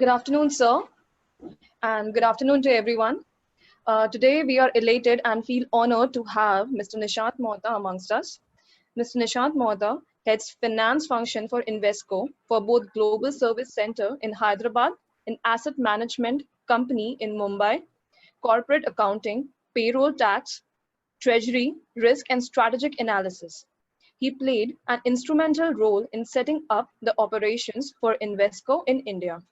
Good afternoon, sir, and good afternoon to everyone. Today, we are elated and feel honored to have Mr. Nishant Mohta amongst us. Mr. Nishant Mohta heads finance function for Invesco for both Global Service Center in Hyderabad and Asset Management Company in Mumbai, corporate accounting, payroll tax, treasury, risk, and strategic analysis. He played an instrumental role in setting up the operations for Invesco in India.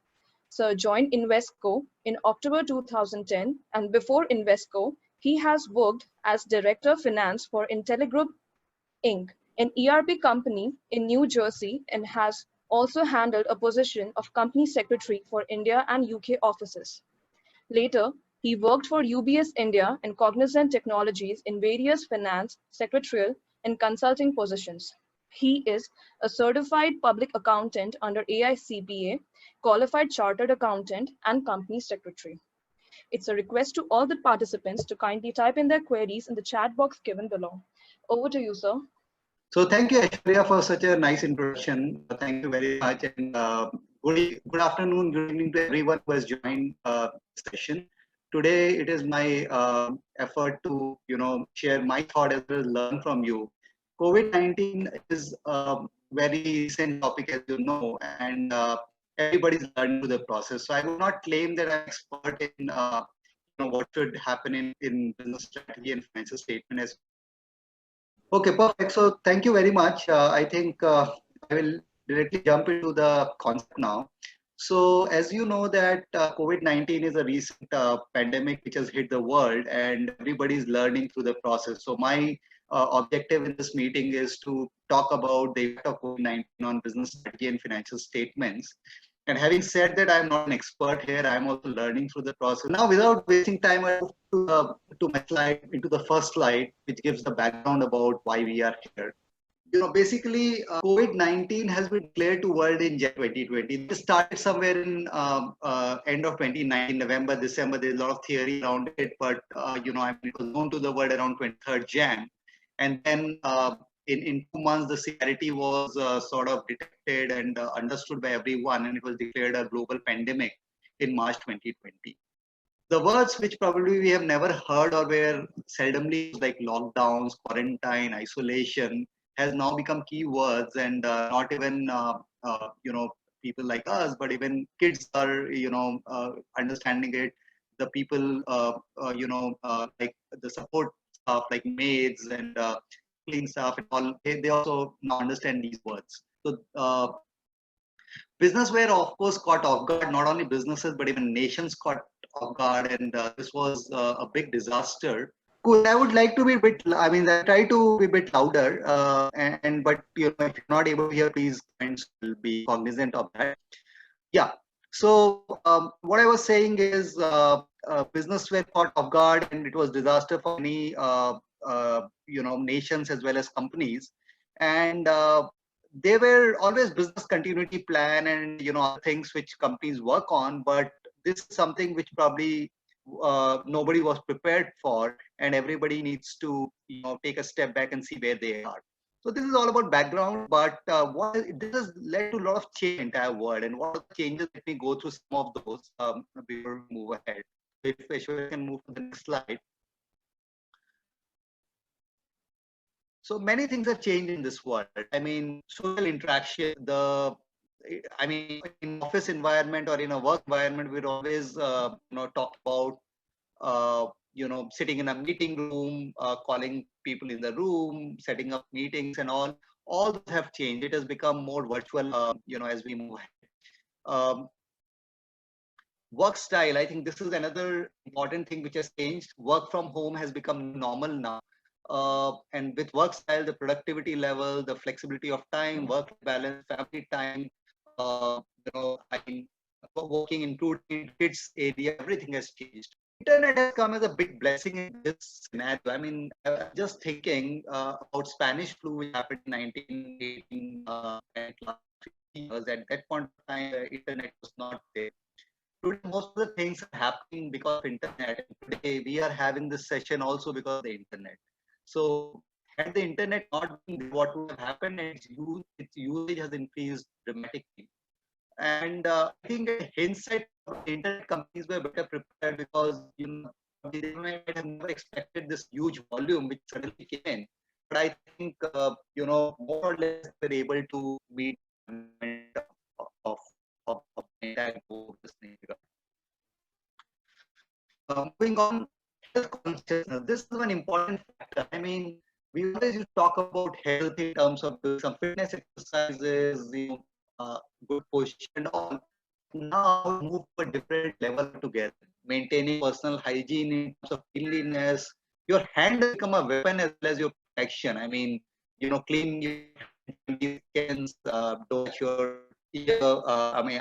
Sir joined Invesco in October 2010, and before Invesco, he has worked as Director of Finance for IntelliGroup Inc., an ERP company in New Jersey, and has also handled a position of Company Secretary for India and UK offices. Later, he worked for UBS India and Cognizant Technologies in various finance, secretarial, and consulting positions. He is a certified public accountant under AICPA, qualified chartered accountant, and company secretary. It's a request to all the participants to kindly type in their queries in the chat box given below. Over to you, sir. So thank you, Aishwarya, for such a nice introduction. Thank you very much, and good afternoon, good evening to everyone who has joined the session. Today, it is my effort to share my thought as well as learn from you. COVID-19 is a very recent topic, as you know, and everybody's learning through the process. So I will not claim that I'm expert in what should happen in business strategy and financial statement as. Okay, perfect. So thank you very much. I think I will directly jump into the concept now. So as you know that COVID-19 is a recent pandemic which has hit the world and everybody is learning through the process. So my objective in this meeting is to talk about the effect of COVID-19 on business strategy and financial statements. And having said that, I'm not an expert here. I'm also learning through the process. Now, without wasting time, I move to my slide, into the first slide, which gives the background about why we are here. Basically, COVID-19 has been declared to world in January 2020. It started somewhere in end of 2019, November, December. There's a lot of theory around it, but it was known to the world around 23rd Jan. And then in 2 months, the severity was sort of detected and understood by everyone, and it was declared a global pandemic in March 2020. The words which probably we have never heard or were seldomly used, like lockdowns, quarantine, isolation, has now become key words, and not even people like us, but even kids are understanding it. The people like the support staff, like maids and cleaning staff and all, they also now understand these words. So business were of course caught off guard. Not only businesses but even nations caught off guard, and this was a big disaster. Cool. I would like to be a bit. I mean, I try to be a bit louder, but if you're not able to hear, please will be cognizant of that. Yeah. So what I was saying is, business were caught off guard, and it was disaster for many nations as well as companies, and there were always business continuity plan and other things which companies work on, but this is something which probably nobody was prepared for, and everybody needs to take a step back and see where they are. So this is all about background, but this has led to a lot of change in the entire world, and what are the changes? Let me go through some of those before we move ahead. If Aishwarya can move to the next slide. So many things have changed in this world. I mean, social interaction, in office environment or in a work environment, we'd always, talk about, sitting in a meeting room, calling people in the room, setting up meetings and all. All those have changed. It has become more virtual, as we move ahead. Work style, I think this is another important thing which has changed. Work from home has become normal now. And with work style, the productivity level, the flexibility of time, work balance, family time, working including kids area, everything has changed. Internet has come as a big blessing in this scenario. I mean, just thinking about Spanish flu, which happened in 1918, and years. At that point of time, the internet was not there. Today, most of the things are happening because of internet. And today, we are having this session also because of the internet. So had the internet not been, what would have happened? Its usage has increased dramatically. And I think in hindsight, internet companies were better prepared because they might have never expected this huge volume which suddenly came in. But I think more or less they were able to meet the requirement of the entire globe. Moving on, health consciousness. This is one important factor. I mean, we always used to talk about health in terms of doing some fitness exercises, good posture and all. Now move to a different level together, maintaining personal hygiene in terms of cleanliness. Your hand has become a weapon as well as your protection. I mean, clean your skins, don't touch your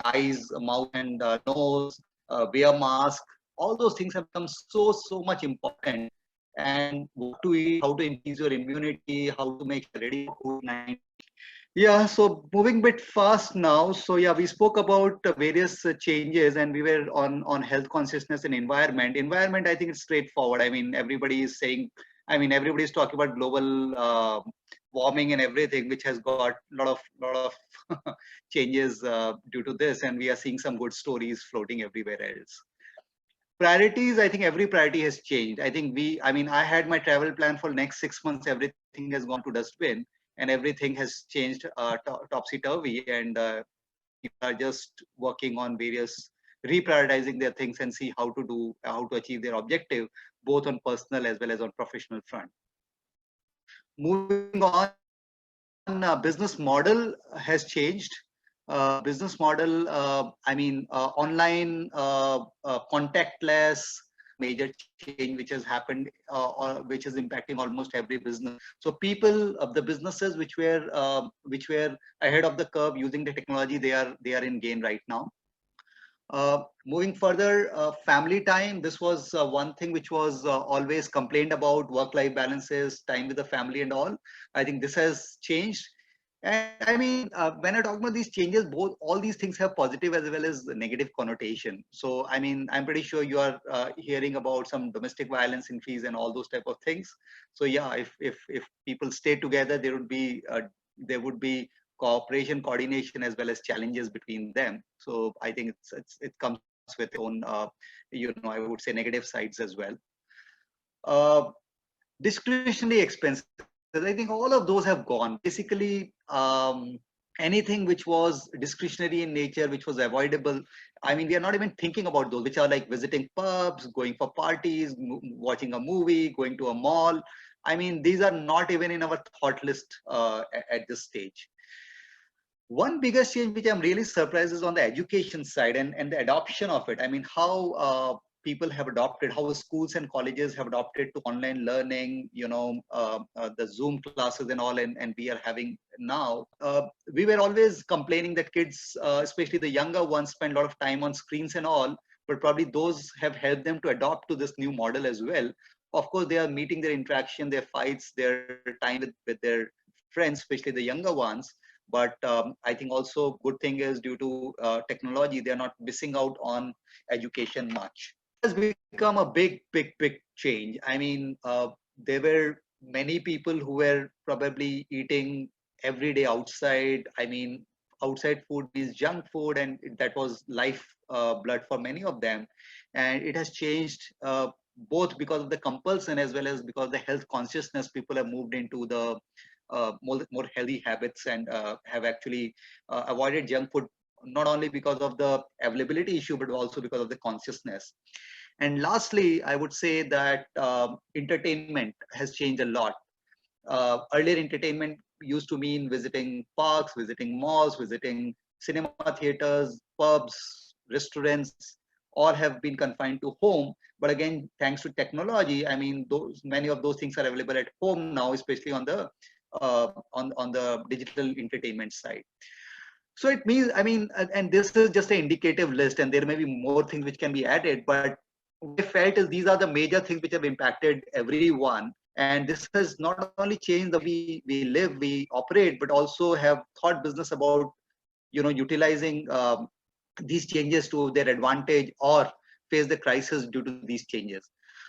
eyes, mouth, and nose. Wear mask. All those things have become so much important. And what to eat, how to increase your immunity, how to make sure ready for COVID-19. Yeah, so moving a bit fast now. So yeah, we spoke about various changes, and we were on health consciousness and environment. Environment, I think it's straightforward. I mean, everybody is saying, I mean, everybody is talking about global warming and everything, which has got a lot of changes due to this, and we are seeing some good stories floating everywhere else. Priorities, I think every priority has changed. I mean, I had my travel plan for next 6 months. Everything has gone to dustbin, and everything has changed topsy-turvy, and people are just working on various reprioritizing their things and see how to achieve their objective, both on personal as well as on professional front. Moving on, business model has changed. Business model, online, contactless, major change which has happened or which is impacting almost every business. So people of the businesses which were ahead of the curve using the technology, they are in gain right now. Moving further, family time. This was one thing which was always complained about, work-life balances, time with the family and all. I think this has changed. And I mean, when I talk about these changes, all these things have positive as well as negative connotation. So, I mean, I'm pretty sure you are hearing about some domestic violence increase and all those type of things. So, yeah, if people stay together, there would be cooperation, coordination, as well as challenges between them. So, I think it comes with its own, I would say negative sides as well. Uh, Discretionary expenses, I think all of those have gone. Basically, anything which was discretionary in nature, which was avoidable, I mean, we are not even thinking about those, which are like visiting pubs, going for parties, watching a movie, going to a mall. I mean, these are not even in our thought list at this stage. One biggest change which I'm really surprised is on the education side and the adoption of it. I mean, how people have adopted, how schools and colleges have adopted to online learning, the Zoom classes and all, and we are having now. We were always complaining that kids, especially the younger ones, spend a lot of time on screens and all, but probably those have helped them to adopt to this new model as well. Of course, they are meeting their interaction, their fights, their time with their friends, especially the younger ones. But I think also good thing is due to technology, they're not missing out on education much. It has become a big change. I mean, there were many people who were probably eating every day outside. I mean, outside food is junk food, and that was life blood for many of them. And it has changed both because of the compulsion as well as because of the health consciousness. People have moved into the more healthy habits and have actually avoided junk food, not only because of the availability issue but also because of the consciousness. And lastly, I would say that entertainment has changed a lot. Earlier, entertainment used to mean visiting parks, visiting malls, visiting cinema theaters, pubs, restaurants, all have been confined to home. But again, thanks to technology, I mean, many of those things are available at home now, especially on the digital entertainment side. So it means, I mean, and this is just an indicative list, and there may be more things which can be added, but what I felt is these are the major things which have impacted everyone. And this has not only changed the way we live, we operate, but also have thought business about, utilizing these changes to their advantage or face the crisis due to these changes.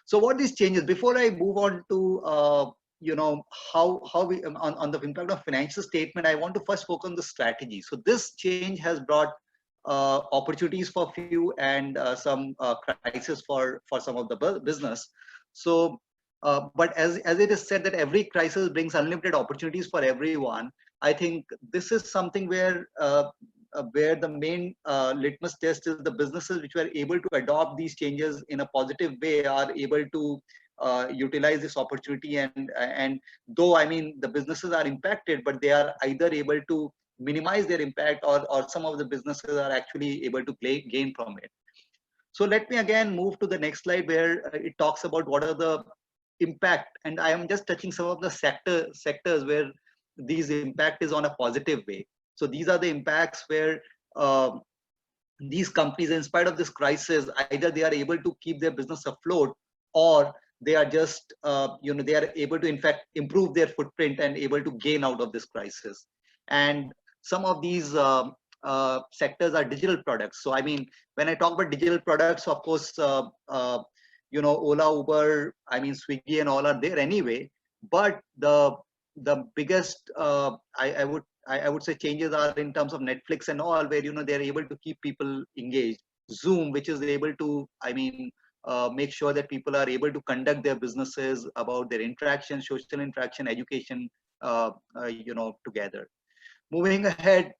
So what these changes, before I move on to how we on the impact of financial statement, I want to first focus on the strategy. So this change has brought opportunities for few and some crisis for some of the business. So, but as it is said that every crisis brings unlimited opportunities for everyone, I think this is something where the main litmus test is the businesses which were able to adopt these changes in a positive way are able to utilize this opportunity, and though I mean the businesses are impacted, but they are either able to minimize their impact, or some of the businesses are actually able to gain from it. So let me again move to the next slide where it talks about what are the impact, and I am just touching some of the sectors where these impact is on a positive way. So these are the impacts where these companies, in spite of this crisis, either they are able to keep their business afloat, or they are just they are able to in fact improve their footprint and able to gain out of this crisis. And some of these sectors are digital products. So I mean, when I talk about digital products, of course, Ola, Uber, I mean Swiggy and all are there anyway, but the biggest I would say changes are in terms of Netflix and all, where they're able to keep people engaged. Zoom, which is able to, I mean, make sure that people are able to conduct their businesses about their interaction, social interaction, education, together. Moving ahead,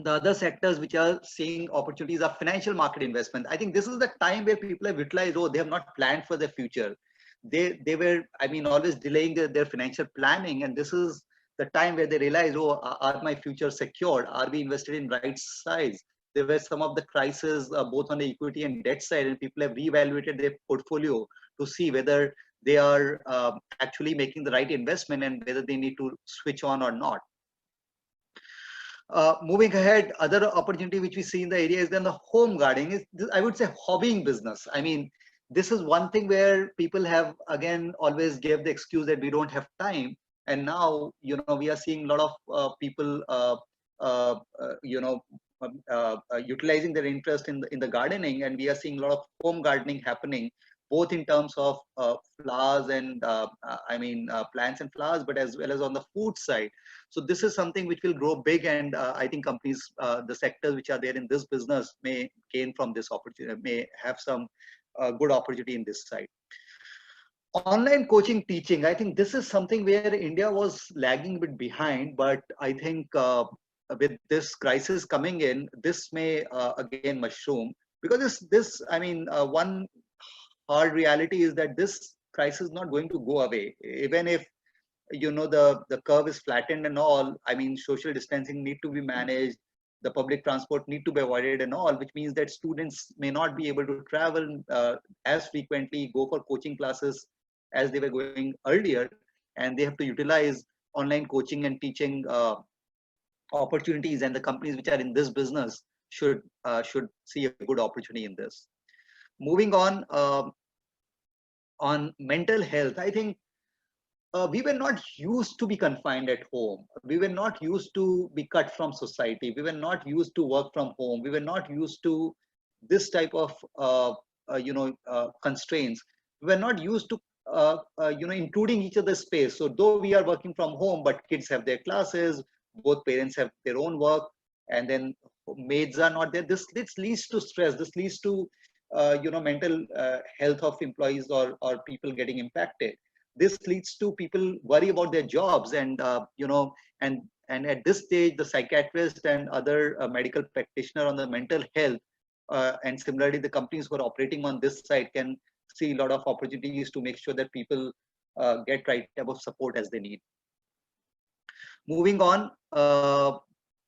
the other sectors which are seeing opportunities are financial market investment. I think this is the time where people have realized, oh, they have not planned for their future. They were, I mean, always delaying their financial planning, and this is the time where they realize, oh, are my future secured? Are we invested in right size? There were some of the crises both on the equity and debt side, and people have reevaluated their portfolio to see whether they are actually making the right investment and whether they need to switch on or not. Moving ahead, other opportunity which we see in the area is then the home gardening. Is, I would say, hobbying business. I mean, this is one thing where people have again always gave the excuse that we don't have time, and now we are seeing a lot of people utilizing their interest in the gardening, and we are seeing a lot of home gardening happening, both in terms of flowers and plants and flowers, but as well as on the food side. So this is something which will grow big, and I think companies, the sectors which are there in this business may gain from this opportunity, may have some good opportunity in this side. Online coaching teaching, I think this is something where India was lagging a bit behind, but I think with this crisis coming in, this may again mushroom, because one hard reality is that this crisis is not going to go away. Even if the curve is flattened and all, I mean, social distancing need to be managed, the public transport need to be avoided and all, which means that students may not be able to travel as frequently, go for coaching classes as they were going earlier, and they have to utilize online coaching and teaching opportunities, and the companies which are in this business should see a good opportunity in this. Moving on mental health, I think we were not used to be confined at home. We were not used to be cut from society. We were not used to work from home. We were not used to this type of constraints. We were not used to including each other's space. So though we are working from home, but kids have their classes, both parents have their own work, and then maids are not there. This leads to stress. This leads to mental health of employees or people getting impacted. This leads to people worry about their jobs, and and at this stage, the psychiatrist and other medical practitioner on the mental health, and similarly the companies who are operating on this side can see a lot of opportunities to make sure that people get right type of support as they need. Moving on,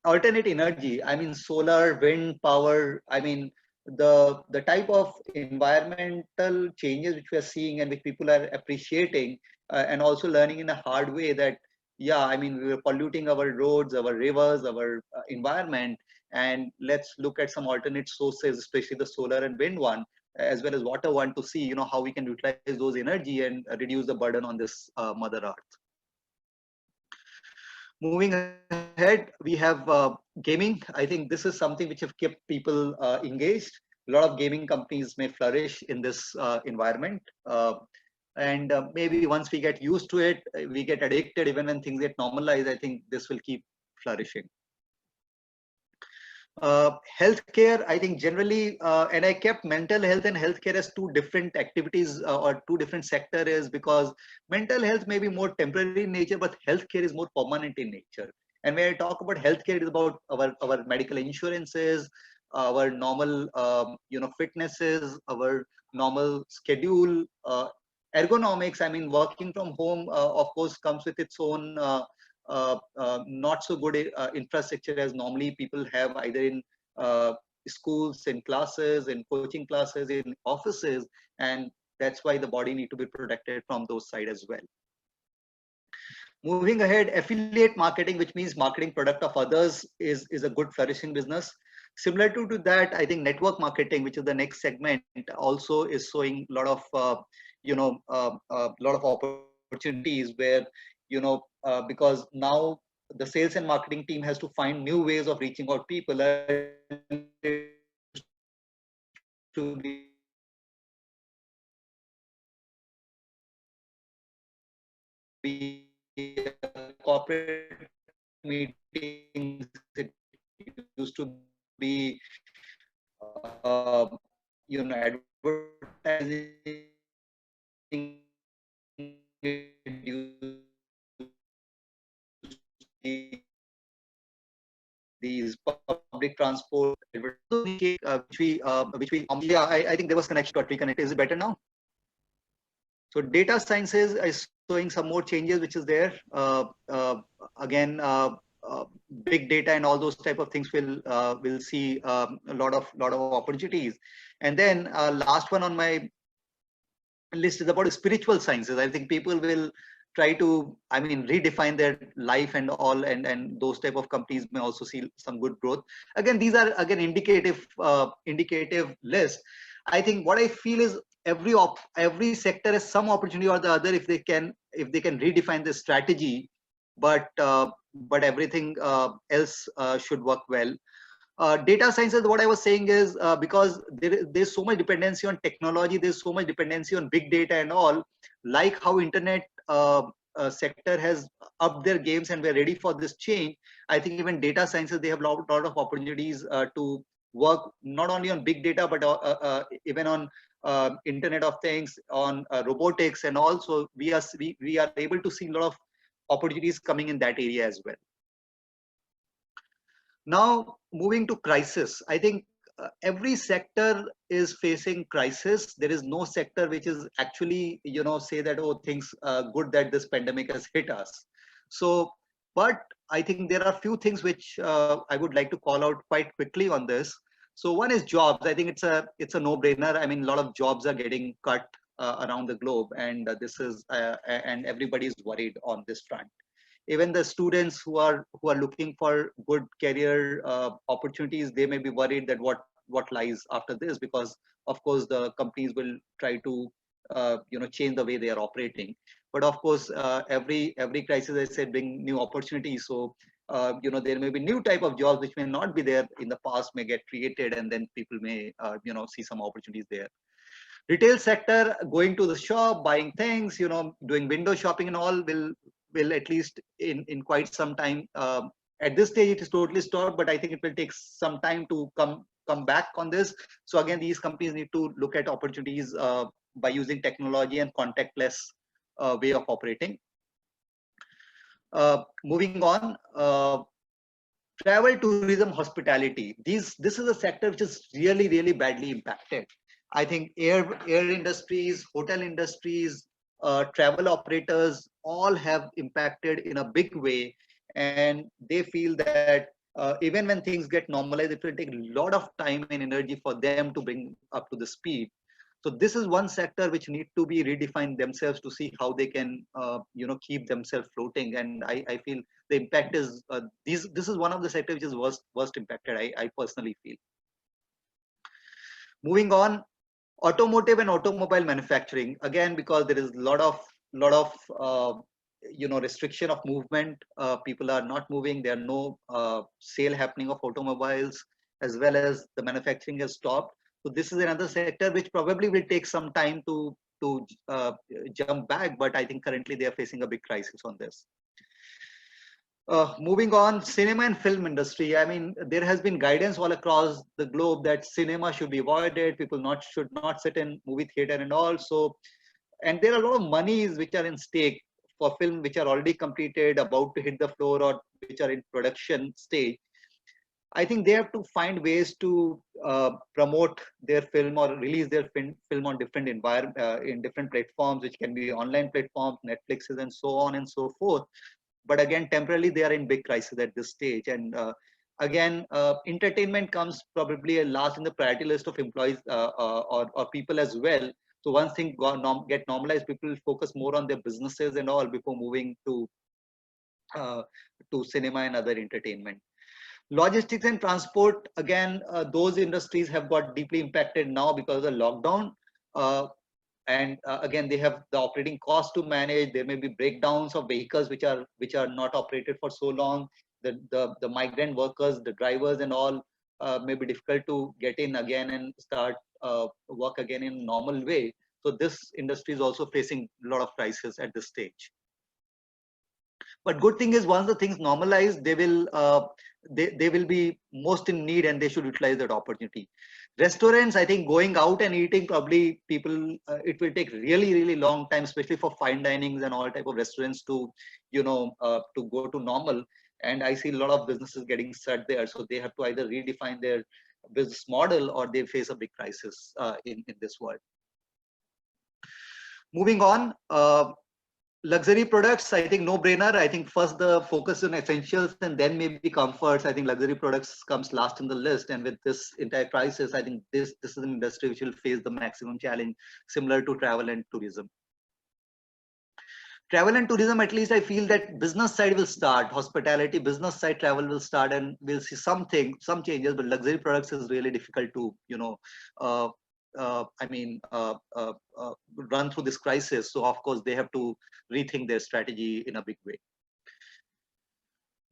alternate energy. I mean, solar, wind power. I mean, the type of environmental changes which we are seeing and which people are appreciating, and also learning in a hard way that, yeah, I mean, we were polluting our roads, our rivers, our environment, and let's look at some alternate sources, especially the solar and wind one, as well as water one, to see how we can utilize those energy and reduce the burden on this Mother Earth. Moving ahead, we have gaming. I think this is something which have kept people engaged. A lot of gaming companies may flourish in this environment. And maybe once we get used to it, we get addicted, even when things get normalized, I think this will keep flourishing. Healthcare, I think generally, and I kept mental health and healthcare as two different activities or two different sectors, because mental health may be more temporary in nature, but healthcare is more permanent in nature. And when I talk about healthcare, it is about our medical insurances, our normal fitnesses, our normal schedule, ergonomics. I mean, working from home, of course, comes with its own not so good infrastructure as normally people have, either in uh, schools, in classes, in coaching classes, in offices, and that's why the body need to be protected from those side as well. Moving ahead, affiliate marketing, which means marketing product of others, is a good flourishing business. Similar to that, I think network marketing, which is the next segment, also is showing a lot of lot of opportunities where because now the sales and marketing team has to find new ways of reaching out people to be corporate meetings. It used to be advertising. It used to be these public transport, which we yeah, I think there was connection got reconnected. Is it better now? So data sciences is showing some more changes, which is there. Again, big data and all those type of things will see a lot of opportunities. And then last one on my list is about spiritual sciences. I think people will try to, I mean, redefine their life and all, and those type of companies may also see some good growth. Again, these are again indicative list. I think what I feel is every sector has some opportunity or the other if they can redefine the strategy, but everything else should work well. Data sciences, what I was saying is because there's so much dependency on technology, there's so much dependency on big data and all, like how internet sector has upped their games and we're ready for this change. I think even data sciences, they have a lot of opportunities to work not only on big data, but even on internet of things, on robotics, and also we are able to see a lot of opportunities coming in that area as well. Now, moving to crisis, I think every sector is facing crisis. There is no sector which is actually, say that, oh, things good that this pandemic has hit us. So, but I think there are few things which I would like to call out quite quickly on this. So one is jobs. I think it's a no-brainer. I mean, a lot of jobs are getting cut around the globe, and this is and everybody is worried on this front. Even the students who are looking for good career opportunities, they may be worried that what lies after this, because of course the companies will try to change the way they are operating. But of course every crisis, I said, bring new opportunities. So there may be new type of jobs which may not be there in the past, may get created, and then people may see some opportunities there. Retail sector, going to the shop, buying things, doing window shopping and all, will at least in quite some time. At this stage, it is totally stopped, but I think it will take some time to come back on this. So again, these companies need to look at opportunities by using technology and contactless way of operating. Moving on, travel, tourism, hospitality. This is a sector which is really badly impacted. I think air industries, hotel industries, travel operators all have impacted in a big way, and they feel that even when things get normalized, it will take a lot of time and energy for them to bring up to the speed. So this is one sector which need to be redefined themselves to see how they can keep themselves floating. And I feel the impact is this is one of the sectors which is worst impacted, I personally feel. Moving on, automotive and automobile manufacturing, again, because there is a lot of restriction of movement. People are not moving. There are no sale happening of automobiles, as well as the manufacturing has stopped. So this is another sector which probably will take some time to jump back, but I think currently they are facing a big crisis on this. Moving on, cinema and film industry. I mean, there has been guidance all across the globe that cinema should be avoided. People not should not sit in movie theater and all. So, and there are a lot of monies which are in stake for film which are already completed, about to hit the floor, or which are in production stage. I think they have to find ways to promote their film or release their film on different in different platforms, which can be online platforms, Netflixes, and so on and so forth. But again, temporarily they are in big crisis at this stage. And again, entertainment comes probably last in the priority list of employees or people as well. So once things get normalized, people focus more on their businesses and all before moving uh, to cinema and other entertainment. Logistics and transport, again, those industries have got deeply impacted now because of the lockdown. Uh, and again, they have the operating cost to manage. There may be breakdowns of vehicles which are not operated for so long. The migrant workers, the drivers, and all may be difficult to get in again and start work again in normal way. So this industry is also facing a lot of crisis at this stage. But good thing is, once the things normalize, they will be most in need, and they should utilize that opportunity. Restaurants, I think, going out and eating, probably people, it will take really long time, especially for fine dinings and all type of restaurants to to go to normal. And I see a lot of businesses getting shut there, so they have to either redefine their business model, or they face a big crisis in this world. Moving on, luxury products, I think no brainer. I think first the focus on essentials and then maybe comforts. I think luxury products comes last in the list. And with this entire crisis, I think this is an industry which will face the maximum challenge, similar to travel and tourism. Travel and tourism, at least I feel that business side will start, hospitality, business side, travel will start, and we'll see some changes. But luxury products is really difficult to, uh, I mean, run through this crisis. So of course they have to rethink their strategy in a big way.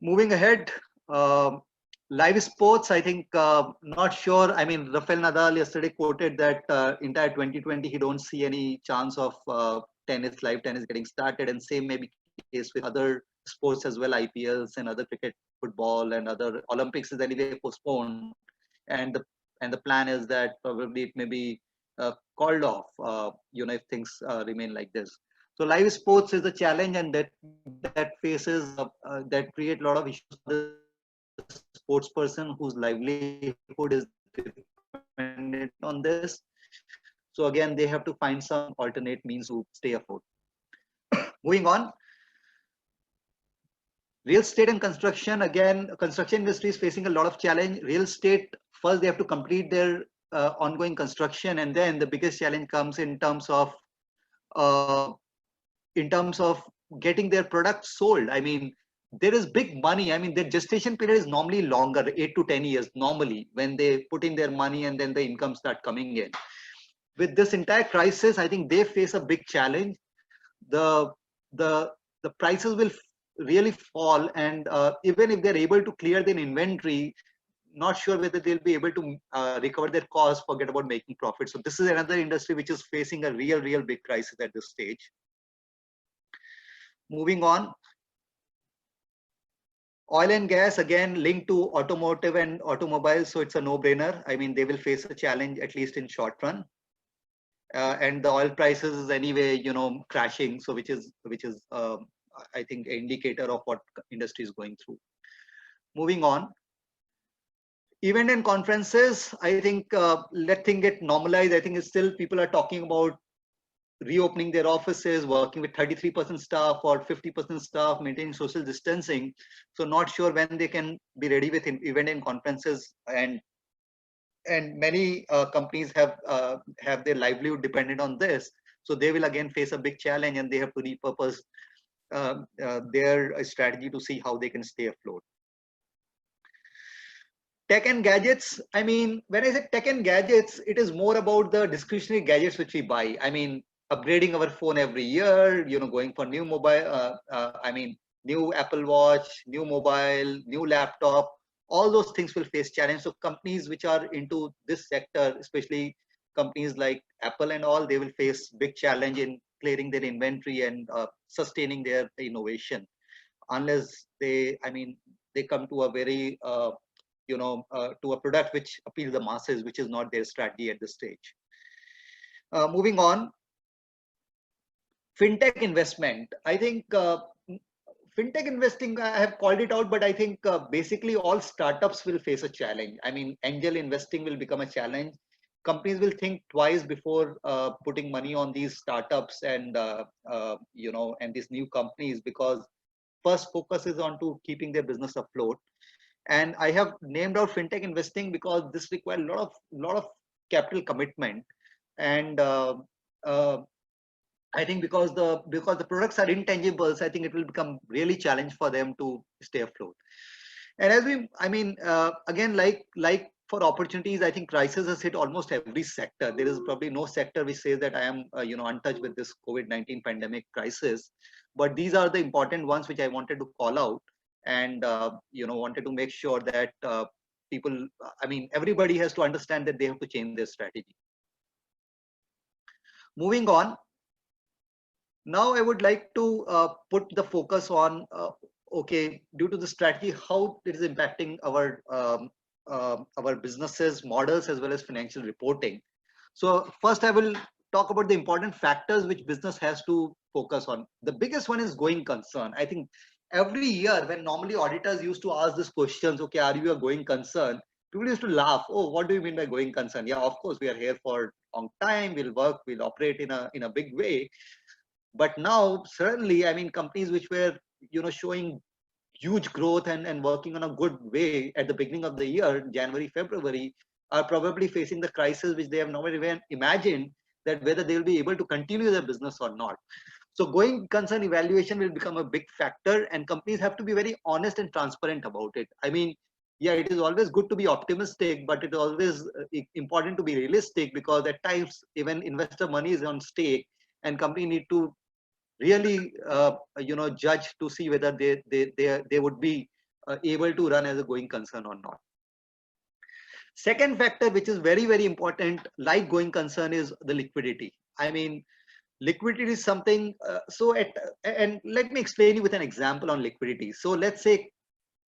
Moving ahead, live sports, I think, not sure. I mean, Rafael Nadal yesterday quoted that entire 2020, he don't see any chance of live tennis getting started, and same may be case with other sports as well, IPLs and other cricket, football, and other Olympics is anyway postponed. And the plan is that probably it may be called off, if things remain like this. So live sports is a challenge, and that faces that create a lot of issues for the sports person whose livelihood is dependent on this. So again, they have to find some alternate means to stay afloat. Moving on, real estate and construction. Again, construction industry is facing a lot of challenge. Real estate, first they have to complete their ongoing construction, and then the biggest challenge comes in terms of getting their products sold. I mean, there is big money. I mean, their gestation period is normally longer, 8 to 10 years normally, when they put in their money and then the income start coming in. With this entire crisis, I think they face a big challenge. The prices will really fall, and even if they're able to clear their inventory, not sure whether they'll be able to recover their costs, forget about making profit. So this is another industry which is facing a real big crisis at this stage. Moving on, oil and gas, again linked to automotive and automobiles, so it's a no-brainer. I mean, they will face a challenge at least in short run. And the oil prices is anyway, crashing, so which is I think an indicator of what industry is going through. Moving on, event and conferences, I think let things get normalized. I think it's still people are talking about reopening their offices, working with 33% staff or 50% staff, maintaining social distancing. So not sure when they can be ready with event and conferences, and many companies have their livelihood dependent on this. So they will again face a big challenge, and they have to repurpose their strategy to see how they can stay afloat. Tech and gadgets. I mean, when I say tech and gadgets, it is more about the discretionary gadgets which we buy. I mean, upgrading our phone every year, going for new mobile, new Apple Watch, new mobile, new laptop, all those things will face challenge. So companies which are into this sector, especially companies like Apple and all, they will face big challenge in clearing their inventory and sustaining their innovation. unless they, I mean, they come to a very, to a product which appeals the masses, which is not their strategy at this stage. Moving on, fintech investment. I think fintech investing, I have called it out, but I think basically all startups will face a challenge. I mean, angel investing will become a challenge. Companies will think twice before putting money on these startups and and these new companies, because first focus is on to keeping their business afloat. And I have named out fintech investing because this requires a lot of capital commitment, and I think because the products are intangibles, I think it will become really challenge for them to stay afloat. And as we, I mean, again, like for opportunities, I think crisis has hit almost every sector. There is probably no sector which says that I am, untouched with this COVID-19 pandemic crisis. But these are the important ones which I wanted to call out, and wanted to make sure that people, I mean, everybody has to understand that they have to change their strategy. Moving on. Now I would like to put the focus on, okay, due to the strategy, how it is impacting our businesses, models, as well as financial reporting. So first I will talk about the important factors which business has to focus on. The biggest one is going concern. I think every year when normally auditors used to ask these questions, okay, are you a going concern? People used to laugh. Oh, what do you mean by going concern? Yeah, of course, we are here for a long time. We'll work, we'll operate in a big way. But now certainly, I mean, companies which were showing huge growth and working on a good way at the beginning of the year, January, February, are probably facing the crisis which they have never even imagined, that whether they will be able to continue their business or not. So going concern evaluation will become a big factor, and companies have to be very honest and transparent about it. I mean, yeah, it is always good to be optimistic, but it is always important to be realistic, because at times even investor money is on stake, and company need to really judge to see whether they would be able to run as a going concern or not. Second factor which is very, very important, like going concern, is the liquidity. I mean, liquidity is something, and let me explain you with an example on liquidity. So let's say,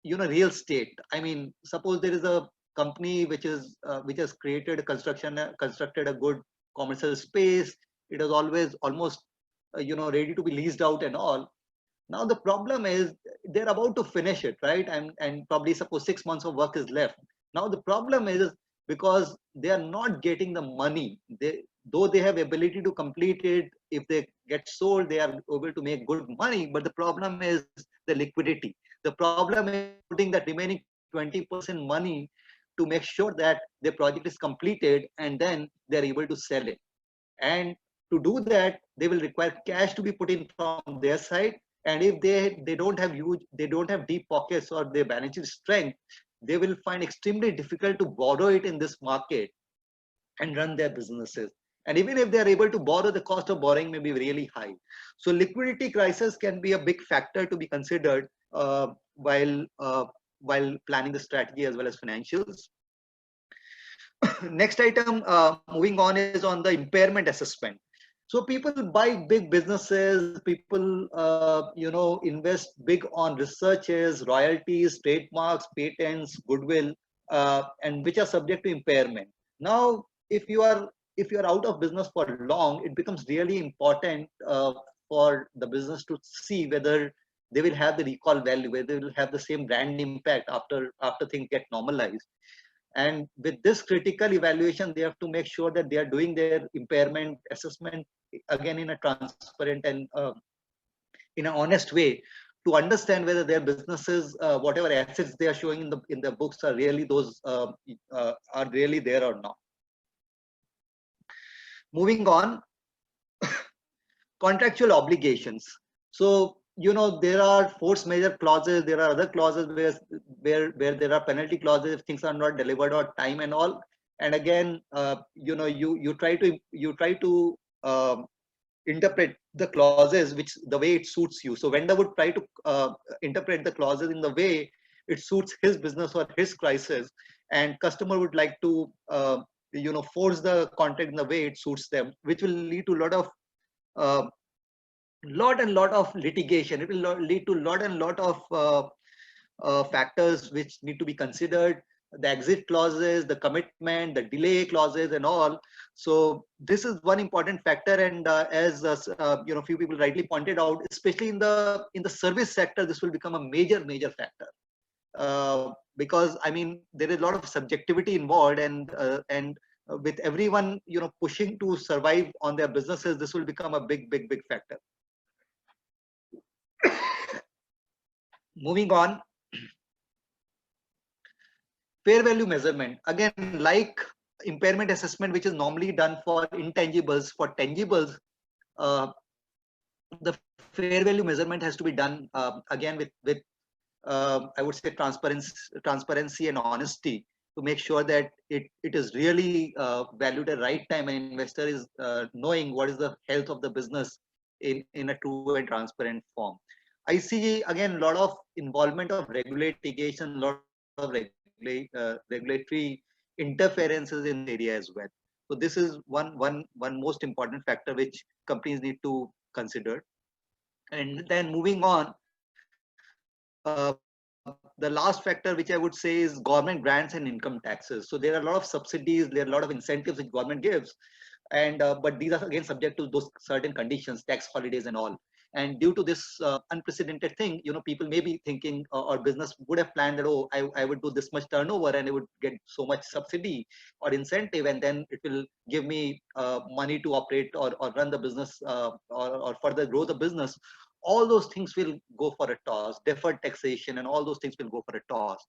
real estate. I mean, suppose there is a company which has constructed a good commercial space. It is always almost ready to be leased out and all. Now the problem is they're about to finish it, right? And probably suppose 6 months of work is left. Now the problem is, because they are not getting the money, though they have ability to complete it, if they get sold, they are able to make good money. But the problem is the liquidity. The problem is putting that remaining 20% money to make sure that their project is completed, and then they're able to sell it. And to do that, they will require cash to be put in from their side. And if they don't have deep pockets or their balance sheet strength, they will find extremely difficult to borrow it in this market and run their businesses. And even if they are able to borrow, the cost of borrowing may be really high. So liquidity crisis can be a big factor to be considered while planning the strategy as well as financials. Next item, moving on, is on the impairment assessment. So people buy big businesses, people invest big on researches, royalties, trademarks, patents, goodwill, and which are subject to impairment. Now, if you are out of business for long, it becomes really important for the business to see whether they will have the recall value, whether they will have the same brand impact after things get normalized. And with this critical evaluation, they have to make sure that they are doing their impairment assessment again in a transparent and in an honest way, to understand whether their businesses, whatever assets they are showing in the books, are really those are really there or not. Moving on, contractual obligations. So there are force majeure clauses. There are other clauses where there are penalty clauses if things are not delivered on time and all. And again, you try to interpret the clauses which the way it suits you. So vendor would try to interpret the clauses in the way it suits his business or his crisis, and customer would like to force the contract in the way it suits them, which will lead to a lot of lot and lot of litigation. It will lead to lot and lot of factors which need to be considered, the exit clauses, the commitment, the delay clauses and all. So this is one important factor. And as few people rightly pointed out, especially in the service sector, this will become a major factor. Because I mean, there is a lot of subjectivity involved, and with everyone pushing to survive on their businesses, this will become a big factor. Moving on, fair value measurement, again, like impairment assessment, which is normally done for intangibles, for tangibles, uh, the fair value measurement has to be done again with I would say transparency and honesty, to make sure that it is really valued at right time, and investor is knowing what is the health of the business in a true and transparent form. I see again a lot of involvement of regulation, a lot of regulatory interferences in the area as well. So this is one most important factor which companies need to consider. And then moving on, the last factor which I would say is government grants and income taxes. So there are a lot of subsidies, there are a lot of incentives which government gives, and but these are again subject to those certain conditions, tax holidays and all. And due to this unprecedented thing, people may be thinking, or business would have planned that, oh, I would do this much turnover and I would get so much subsidy or incentive, and then it will give me money to operate or run the business, or further grow the business. All those things will go for a toss. Deferred taxation and all those things will go for a toss.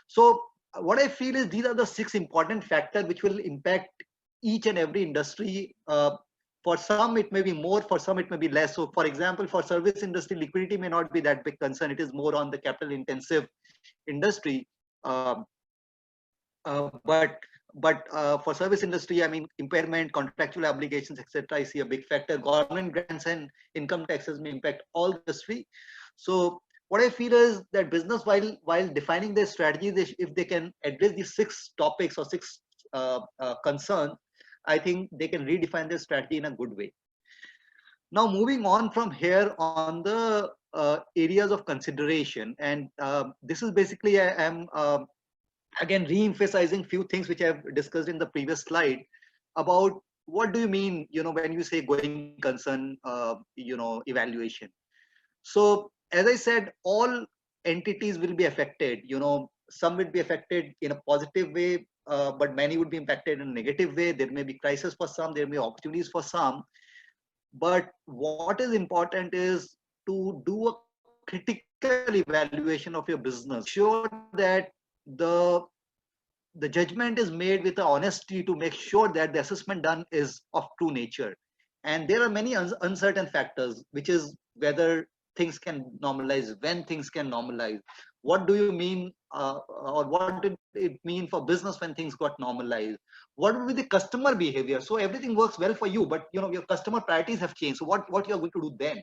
So what I feel is these are the 6 important factors which will impact each and every industry. For some it may be more, for some it may be less. So for example, for service industry, liquidity may not be that big concern. It is more on the capital intensive industry. Um, but for service industry, I mean, impairment, contractual obligations, etc., I see a big factor. Government grants and income taxes may impact all the industry. So what I feel is that business, while defining their strategies, if they can address these 6 topics or 6 concerns, I think they can redefine their strategy in a good way. Now, moving on from here on the areas of consideration, and this is basically I am again re-emphasizing few things which I've discussed in the previous slide about what do you mean, when you say going concern, evaluation. So as I said, all entities will be affected. Some will be affected in a positive way, but many would be impacted in a negative way. There may be crisis for some, there may be opportunities for some. But what is important is to do a critical evaluation of your business. Sure that the the judgment is made with the honesty, to make sure that the assessment done is of true nature. And there are many uncertain factors, which is whether things can normalize, when things can normalize. What do you mean, or what did it mean for business when things got normalized? What will be the customer behavior? So everything works well for you, but your customer priorities have changed. So what you are going to do then?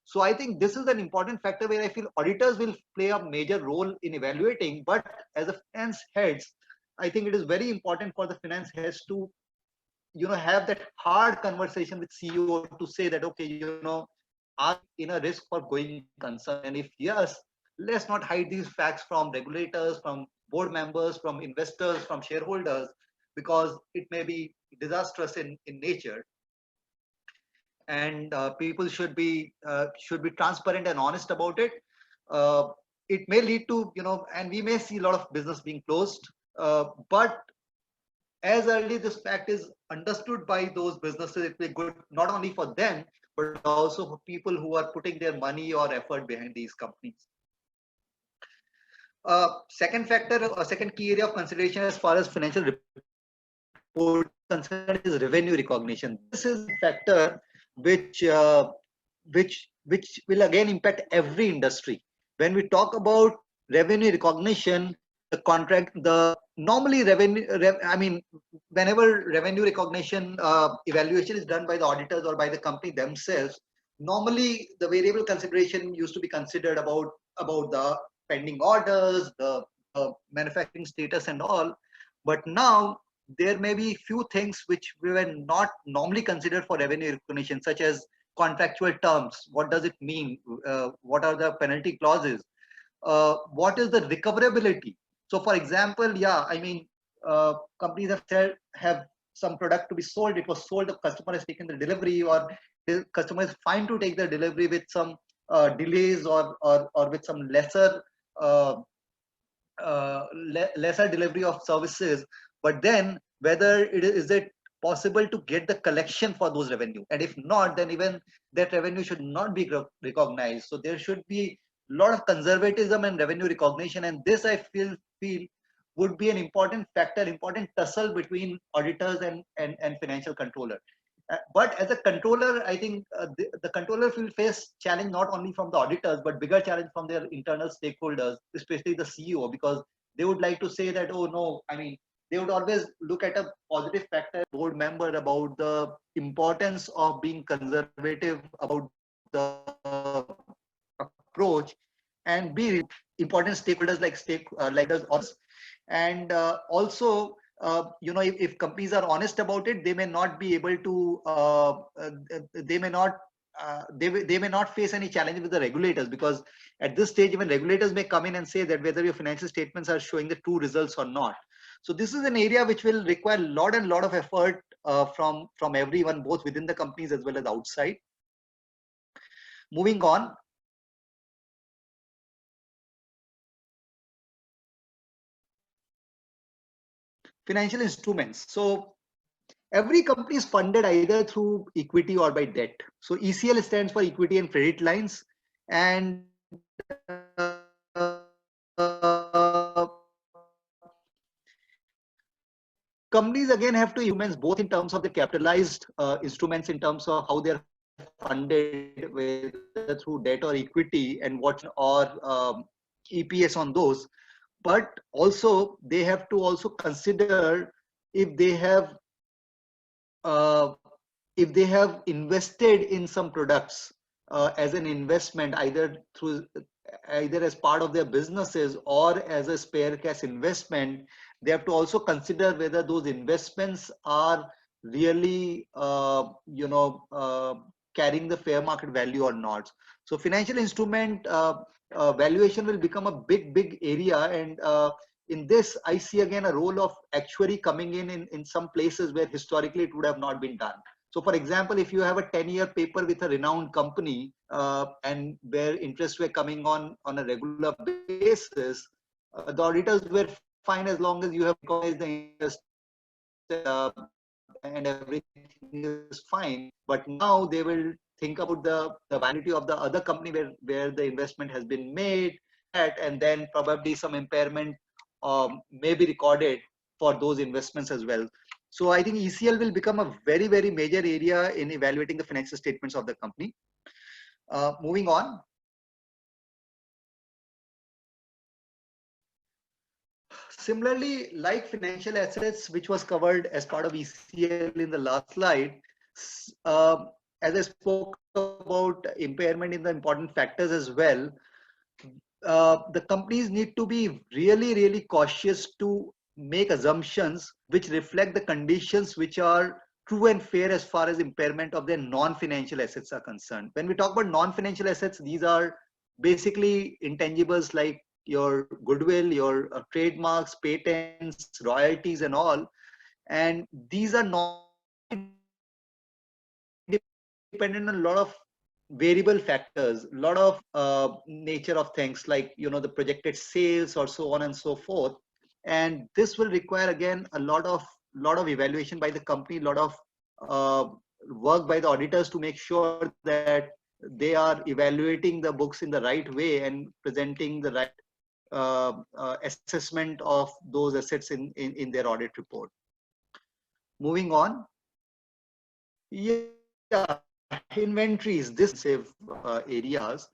So I think this is an important factor where I feel auditors will play a major role in evaluating. But as a finance heads, I think it is very important for the finance heads to, have that hard conversation with CEO to say that, okay, are we in a risk for going concern? And if yes, let's not hide these facts from regulators, from board members, from investors, from shareholders, because it may be disastrous in nature. And people should be transparent and honest about it. Uh, it may lead to, and we may see a lot of business being closed. But as early this fact is understood by those businesses, it will be good not only for them, but also for people who are putting their money or effort behind these companies. Second factor, or second key area of consideration as far as financial report concerned, is revenue recognition. This is a factor which will again impact every industry. When we talk about revenue recognition, the contract, the normally I mean, whenever revenue recognition evaluation is done by the auditors or by the company themselves, normally the variable consideration used to be considered about the pending orders, the manufacturing status and all. But now there may be few things which we were not normally considered for revenue recognition, such as contractual terms? What does it mean? What are the penalty clauses? What is the recoverability? So for example, yeah, I mean, companies have some product to be sold. It was sold, the customer has taken the delivery, or the customer is fine to take the delivery with some delays, or with some lesser lesser delivery of services. But then whether is it possible to get the collection for those revenue, and if not, then even that revenue should not be recognized. So there should be a lot of conservatism and revenue recognition, and this I feel would be an important factor, important tussle between auditors and financial controller. But as a controller, I think the controller will face challenge not only from the auditors, but bigger challenge from their internal stakeholders, especially the CEO, because they would like to say that, oh no, I mean, they would always look at a positive factor, board member, about the importance of being conservative about the approach, and be important stakeholders like us. And also, if companies are honest about it, they may not be able to they may not they may not face any challenge with the regulators, because at this stage even regulators may come in and say that whether your financial statements are showing the true results or not. So this is an area which will require a lot of effort from everyone, both within the companies as well as outside. Moving on, financial instruments. So every company is funded either through equity or by debt. So ECL stands for equity and credit lines, and companies again have to instruments both in terms of the capitalized instruments, in terms of how they're funded, whether through debt or equity, and what or EPS on those. But also they have to also consider if they have invested in some products as an investment, either as part of their businesses or as a spare cash investment. They have to also consider whether those investments are really carrying the fair market value or not. So financial instrument valuation will become a big area, and in this I see again a role of actuary coming in some places where historically it would have not been done. So for example, if you have a 10-year paper with a renowned company and where interests were coming on a regular basis, the auditors were fine as long as you have recognized the interest and everything is fine. But now they will think about the validity of the other company where the investment has been made, and then probably some impairment may be recorded for those investments as well. So I think ECL will become a very major area in evaluating the financial statements of the company. Moving on. Similarly, like financial assets, which was covered as part of ECL in the last slide, as I spoke about impairment in the important factors as well, the companies need to be really cautious to make assumptions which reflect the conditions which are true and fair as far as impairment of their non-financial assets are concerned. When we talk about non-financial assets, these are basically intangibles like your goodwill, your trademarks, patents, royalties, and all. And these are not dependent on a lot of variable factors, a lot of nature of things like the projected sales or so on and so forth. And this will require again a lot of evaluation by the company, a lot of work by the auditors to make sure that they are evaluating the books in the right way and presenting the right assessment of those assets in their audit report. Moving on. Yeah, inventories, this areas.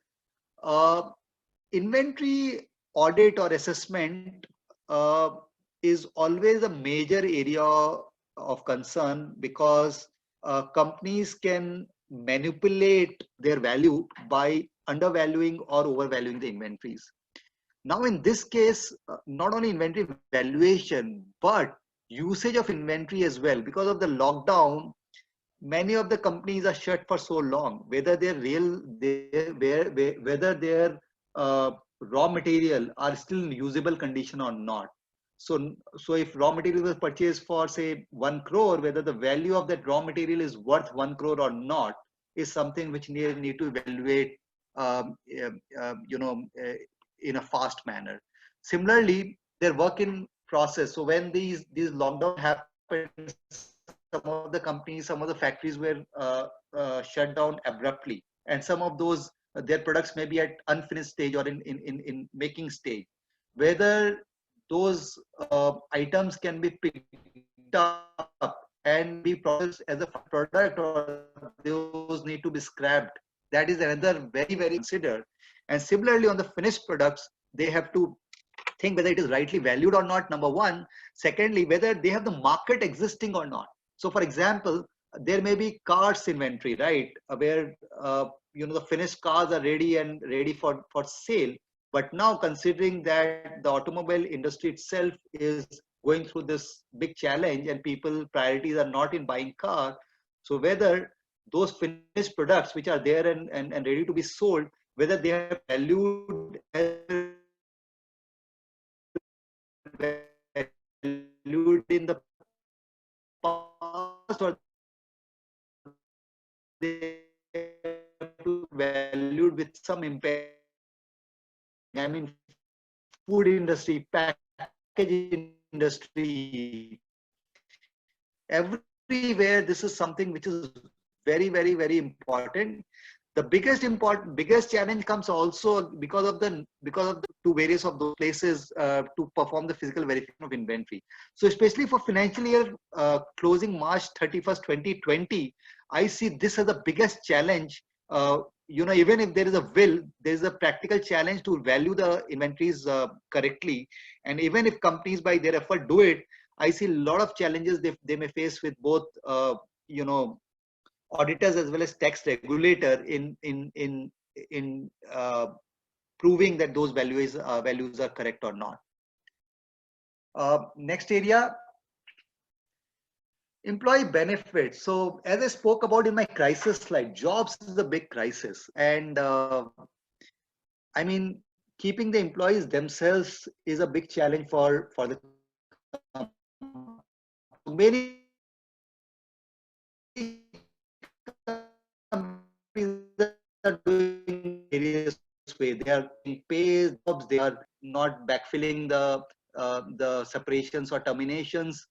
Inventory audit or assessment is always a major area of concern, because companies can manipulate their value by undervaluing or overvaluing the inventories. Now in this case, not only inventory valuation but usage of inventory as well, because of the lockdown, many of the companies are shut for so long, whether their whether their raw material are still in usable condition or not. So if raw material was purchased for say 1 crore, whether the value of that raw material is worth 1 crore or not is something which need to evaluate, you know, in a fast manner. Similarly, their work in process. So when these lockdown happened, some of the companies, some of the factories were shut down abruptly, and some of those their products may be at unfinished stage or in making stage. Whether those items can be picked up and be processed as a product, or those need to be scrapped, that is another very considered. And similarly, on the finished products, they have to think whether it is rightly valued or not, number one. Secondly, whether they have the market existing or not. So for example, there may be cars inventory, right, where you know, the finished cars are ready and ready for sale. But now, considering that the automobile industry itself is going through this big challenge and people priorities are not in buying car, so whether those finished products which are there and ready to be sold, whether they are valued as valued in the past, or they are valued with some impact. I mean, food industry, packaging industry, everywhere. This is something which is very important. The biggest challenge comes also because of the two various of those places to perform the physical verification of inventory. So especially for financial year closing March 31st 2020, I see this as the biggest challenge. You know, even if there is a will, there is a practical challenge to value the inventories correctly. And even if companies by their effort do it, I see a lot of challenges they may face with both you know, auditors as well as tax regulator in proving that those values are correct or not. Next area, employee benefits. So as I spoke about in my crisis slide, jobs is a big crisis, and I mean, keeping the employees themselves is a big challenge for the many companies are doing various way. They are in pay jobs. They are not backfilling the separations or terminations.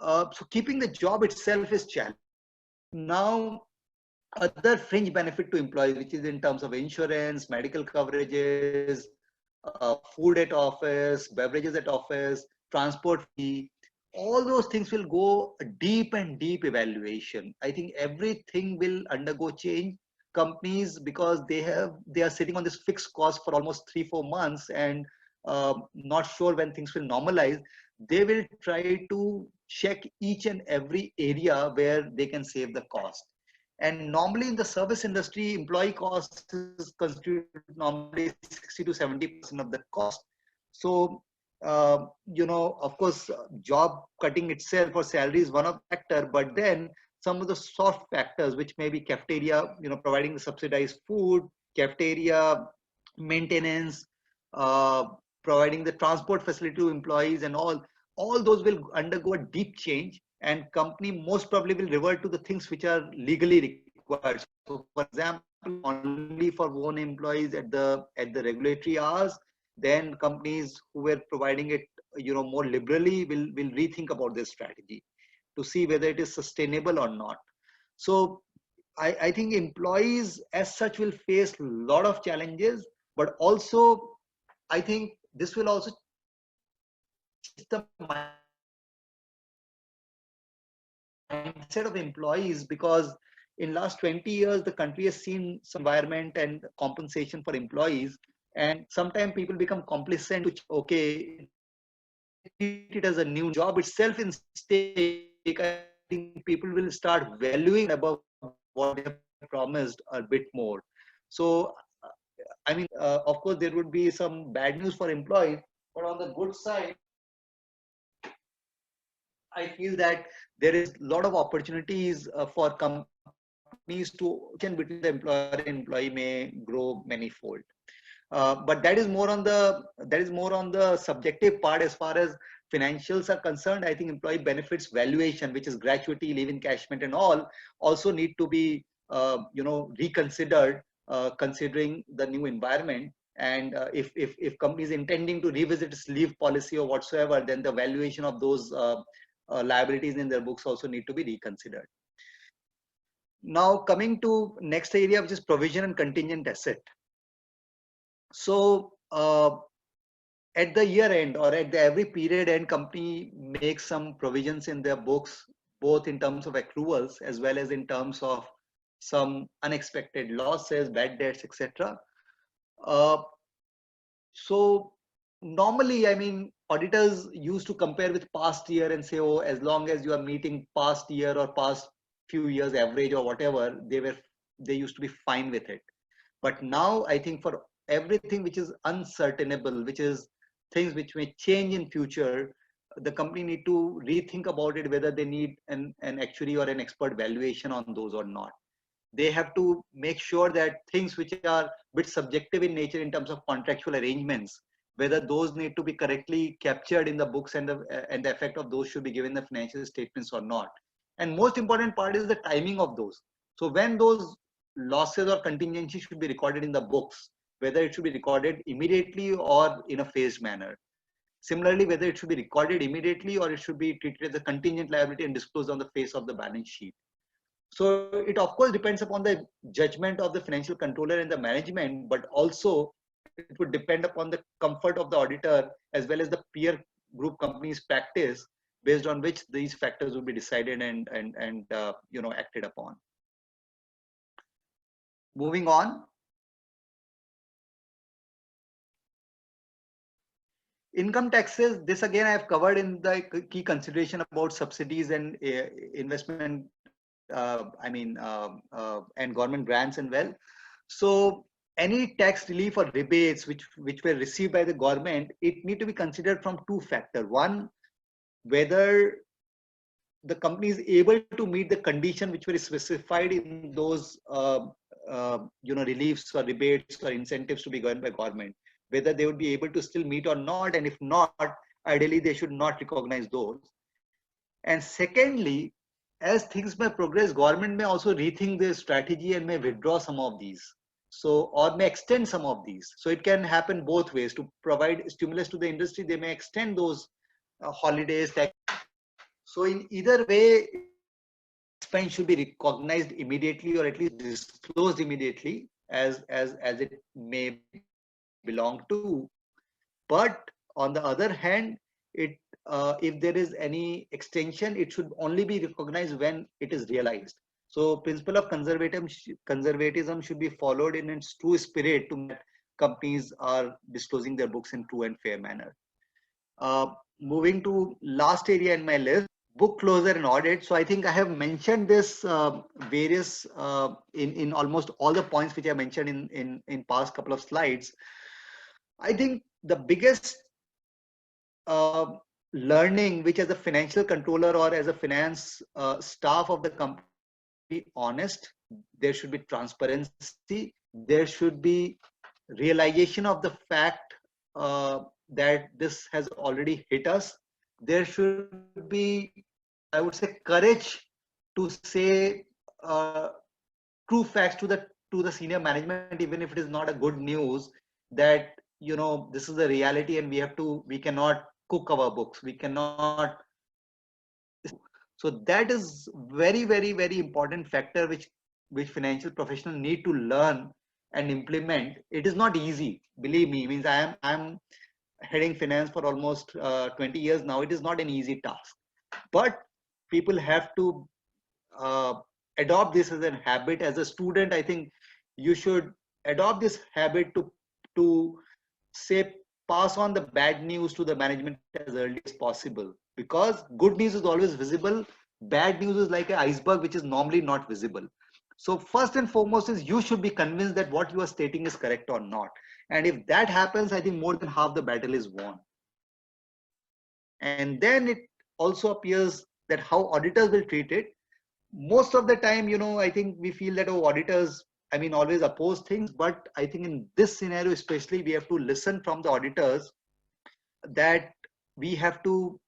So keeping the job itself is challenging. Now, other fringe benefit to employees, which is in terms of insurance, medical coverages, food at office, beverages at office, transport fee, all those things will go deep and deep evaluation. I think everything will undergo change. Companies, because they are sitting on this fixed cost for almost 3-4 months and not sure when things will normalize, they will try to check each and every area where they can save the cost. And normally in the service industry, employee cost is constituted normally 60 to 70% of the cost. So, you know, of course, job cutting itself or salary is one of the factor, but then some of the soft factors, which may be cafeteria, you know, providing the subsidized food, cafeteria maintenance, uh, providing the transport facility to employees and all those will undergo a deep change, and company most probably will revert to the things which are legally required. So for example, only for own employees at the regulatory hours, then companies who were providing it, you know, more liberally will rethink about their strategy to see whether it is sustainable or not. So I think employees as such will face a lot of challenges, but also I think this will also change the mindset of employees, because in last 20 years the country has seen some environment and compensation for employees, and sometimes people become complacent to okay, treat it as a new job itself in stake. I think people will start valuing above what they have promised a bit more. So I mean, of course there would be some bad news for employees, but on the good side, I feel that there is a lot of opportunities for companies to between the employer and employee may grow manifold. But that is more on the subjective part. As far as financials are concerned, I think employee benefits valuation, which is gratuity, leave encashment, and all, also need to be reconsidered, considering the new environment. And if companies intending to revisit its leave policy or whatsoever, then the valuation of those liabilities in their books also need to be reconsidered. Now coming to next area, which is provision and contingent asset. So at the year end or at the every period end, company makes some provisions in their books, both in terms of accruals as well as in terms of some unexpected losses, bad debts, etc. So normally, I mean, auditors used to compare with past year and say, oh, as long as you are meeting past year or past few years average or whatever, they used to be fine with it. But now I think for everything which is uncertainable, which is things which may change in future, the company need to rethink about it, whether they need an actuary or an expert valuation on those or not. They have to make sure that things which are a bit subjective in nature in terms of contractual arrangements, whether those need to be correctly captured in the books, and the effect of those should be given in the financial statements or not. And most important part is the timing of those. So when those losses or contingencies should be recorded in the books, whether it should be recorded immediately or in a phased manner. Similarly, whether it should be recorded immediately or it should be treated as a contingent liability and disclosed on the face of the balance sheet. So it of course depends upon the judgment of the financial controller and the management, but also it would depend upon the comfort of the auditor as well as the peer group companies practice, based on which these factors will be decided and acted upon. Moving on. Income taxes, this again I have covered in the key consideration about subsidies and investment, and government grants and well. So any tax relief or rebates which were received by the government, it need to be considered from two factors. One, whether the company is able to meet the condition which were specified in those reliefs or rebates or incentives to be given by government, whether they would be able to still meet or not, and if not, ideally they should not recognize those. And secondly, as things may progress, government may also rethink their strategy and may withdraw some of these, so or may extend some of these. So it can happen both ways. To provide stimulus to the industry, they may extend those holidays. So in either way, expense should be recognized immediately or at least disclosed immediately as it may belong to. But on the other hand, it if there is any extension, it should only be recognized when it is realized. So principle of conservatism should be followed in its true spirit, to that companies are disclosing their books in true and fair manner. Moving to last area in my list, book closure and audit. So I think I have mentioned this various in almost all the points which I mentioned in past couple of slides. I think the biggest learning, which as a financial controller or as a finance staff of the company, be honest, there should be transparency, there should be realization of the fact that this has already hit us. There should be, I would say, courage to say true facts to the senior management, even if it is not a good news, that this is the reality and we cannot cook our books, we cannot. So that is very, very, very important factor which financial professionals need to learn and implement. It is not easy, believe me. Means I'm heading finance for almost 20 years now. It is not an easy task, but people have to adopt this as a habit. As a student, I think you should adopt this habit to say pass on the bad news to the management as early as possible, because good news is always visible, bad news is like an iceberg which is normally not visible. So first and foremost is you should be convinced that what you are stating is correct or not, and if that happens, I think more than half the battle is won. And then also appears that how auditors will treat it. Most of the time, I think we feel that, oh, auditors, I mean, always oppose things. But I think in this scenario, especially, we have to listen from the auditors that we have to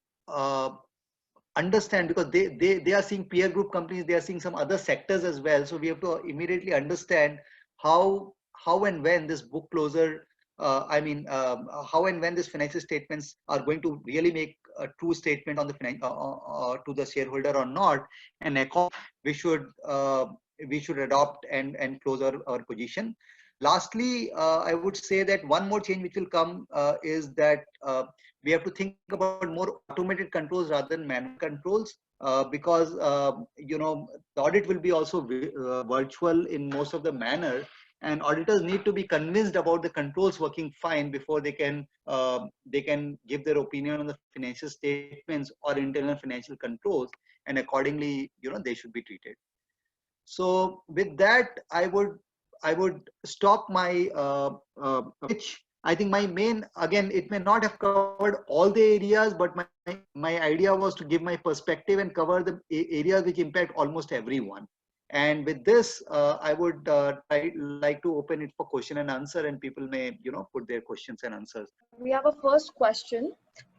understand, because they are seeing peer group companies, they are seeing some other sectors as well. So we have to immediately understand how and when this book closure, how and when these financial statements are going to really make a true statement on the to the shareholder or not, and we should adopt and close our position. Lastly, I would say that one more change which will come is that we have to think about more automated controls rather than manual controls, because the audit will be also virtual in most of the manner, and auditors need to be convinced about the controls working fine before they can give their opinion on the financial statements or internal financial controls, and accordingly, they should be treated. So with that, I would stop my pitch. I think my main, again, it may not have covered all the areas, but my idea was to give my perspective and cover the areas which impact almost everyone. And with this, I would like to open it for question and answer, and people may, put their questions and answers. We have a first question.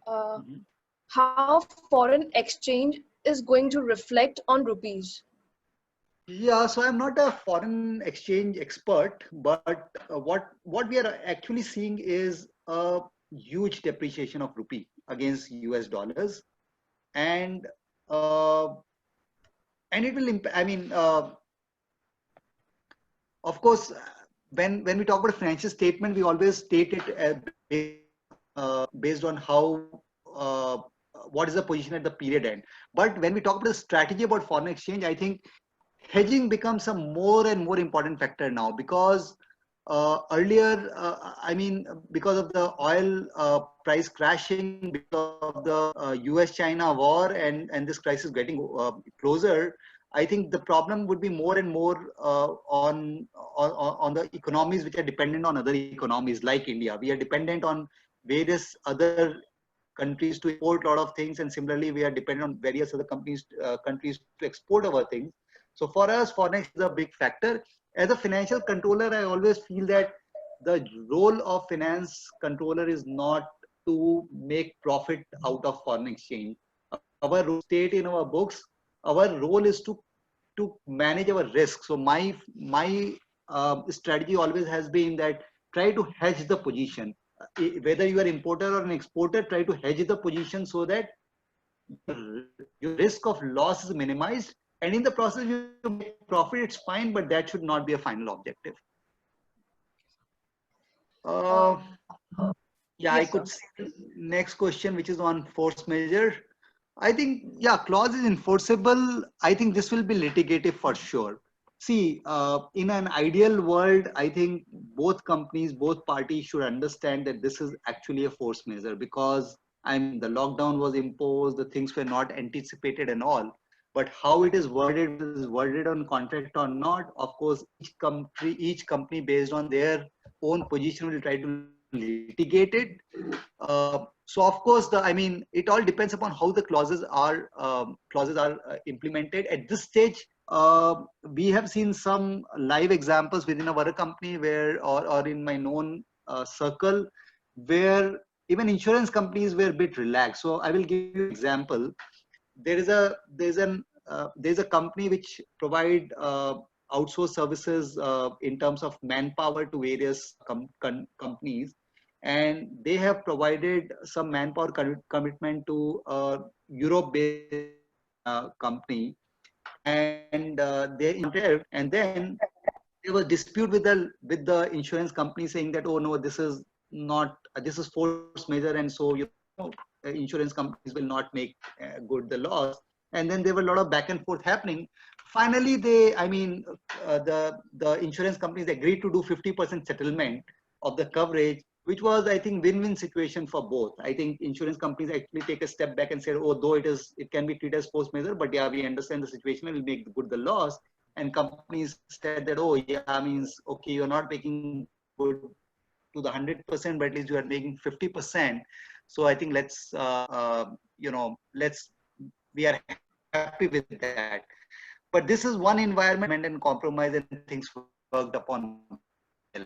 How foreign exchange is going to reflect on rupees? Yeah, so I'm not a foreign exchange expert, but what we are actually seeing is a huge depreciation of rupee against US dollars, and it will impact. I mean, of course, when we talk about a financial statement, we always state it based on how what is the position at the period end. But when we talk about the strategy about foreign exchange, I think hedging becomes a more and more important factor now, because earlier, because of the oil price crashing, because of the US-China war, and this crisis getting closer, I think the problem would be more and more on the economies which are dependent on other economies like India. We are dependent on various other countries to import a lot of things, and similarly, we are dependent on various other countries to export our things. So for us, foreign exchange is a big factor. As a financial controller, I always feel that the role of finance controller is not to make profit out of foreign exchange. Our role state in our books, our role is to manage our risk. So my strategy always has been that try to hedge the position. Whether you are importer or an exporter, try to hedge the position so that your risk of loss is minimized, and in the process you make profit. It's fine, but that should not be a final objective. Yeah, yes, I could see next question, which is on force majeure. I think, yeah, clause is enforceable. I think this will be litigative for sure. See, in an ideal world, I think both companies, both parties should understand that this is actually a force majeure, because the lockdown was imposed, the things were not anticipated and all. But how it is worded on contract or not, of course, each company based on their own position will try to litigate it. So of course, it all depends upon how the clauses are implemented. At this stage, we have seen some live examples within our company or in my known circle, where even insurance companies were a bit relaxed. So I will give you an example. There's a company which provide outsource services in terms of manpower to various companies, and they have provided some manpower commitment to a Europe-based company, and and then there was dispute with the insurance company saying that, oh no, this is force majeure, and so insurance companies will not make good the loss. And then there were a lot of back and forth happening. Finally, the insurance companies agreed to do 50% settlement of the coverage, which was, I think, win-win situation for both. I think insurance companies actually take a step back and say, oh, though it can be treated as force majeure, but yeah, we understand the situation and we'll make good the loss. And companies said that, oh yeah, means okay, you're not making good to the 100%, but at least you are making 50%. So I think let's We are happy with that. But this is one environment and compromise and things worked upon well.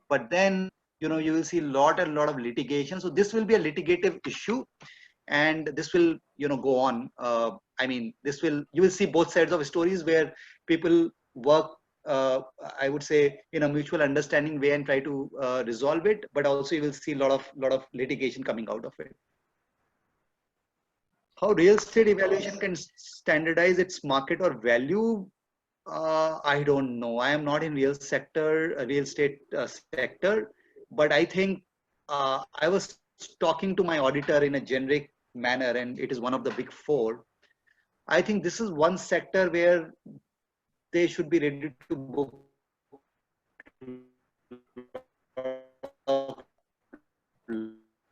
But then, you know, you will see a lot of litigation. So this will be a litigative issue, and this will, you know, go on. I mean, you will see both sides of stories where people work, I would say, in a mutual understanding way and try to resolve it. But also you will see a lot of litigation coming out of it. How real estate evaluation can standardize its market or value? I don't know. I am not in real estate sector, but I think I was talking to my auditor in a generic manner, and it is one of the big four. I think this is one sector where they should be ready to book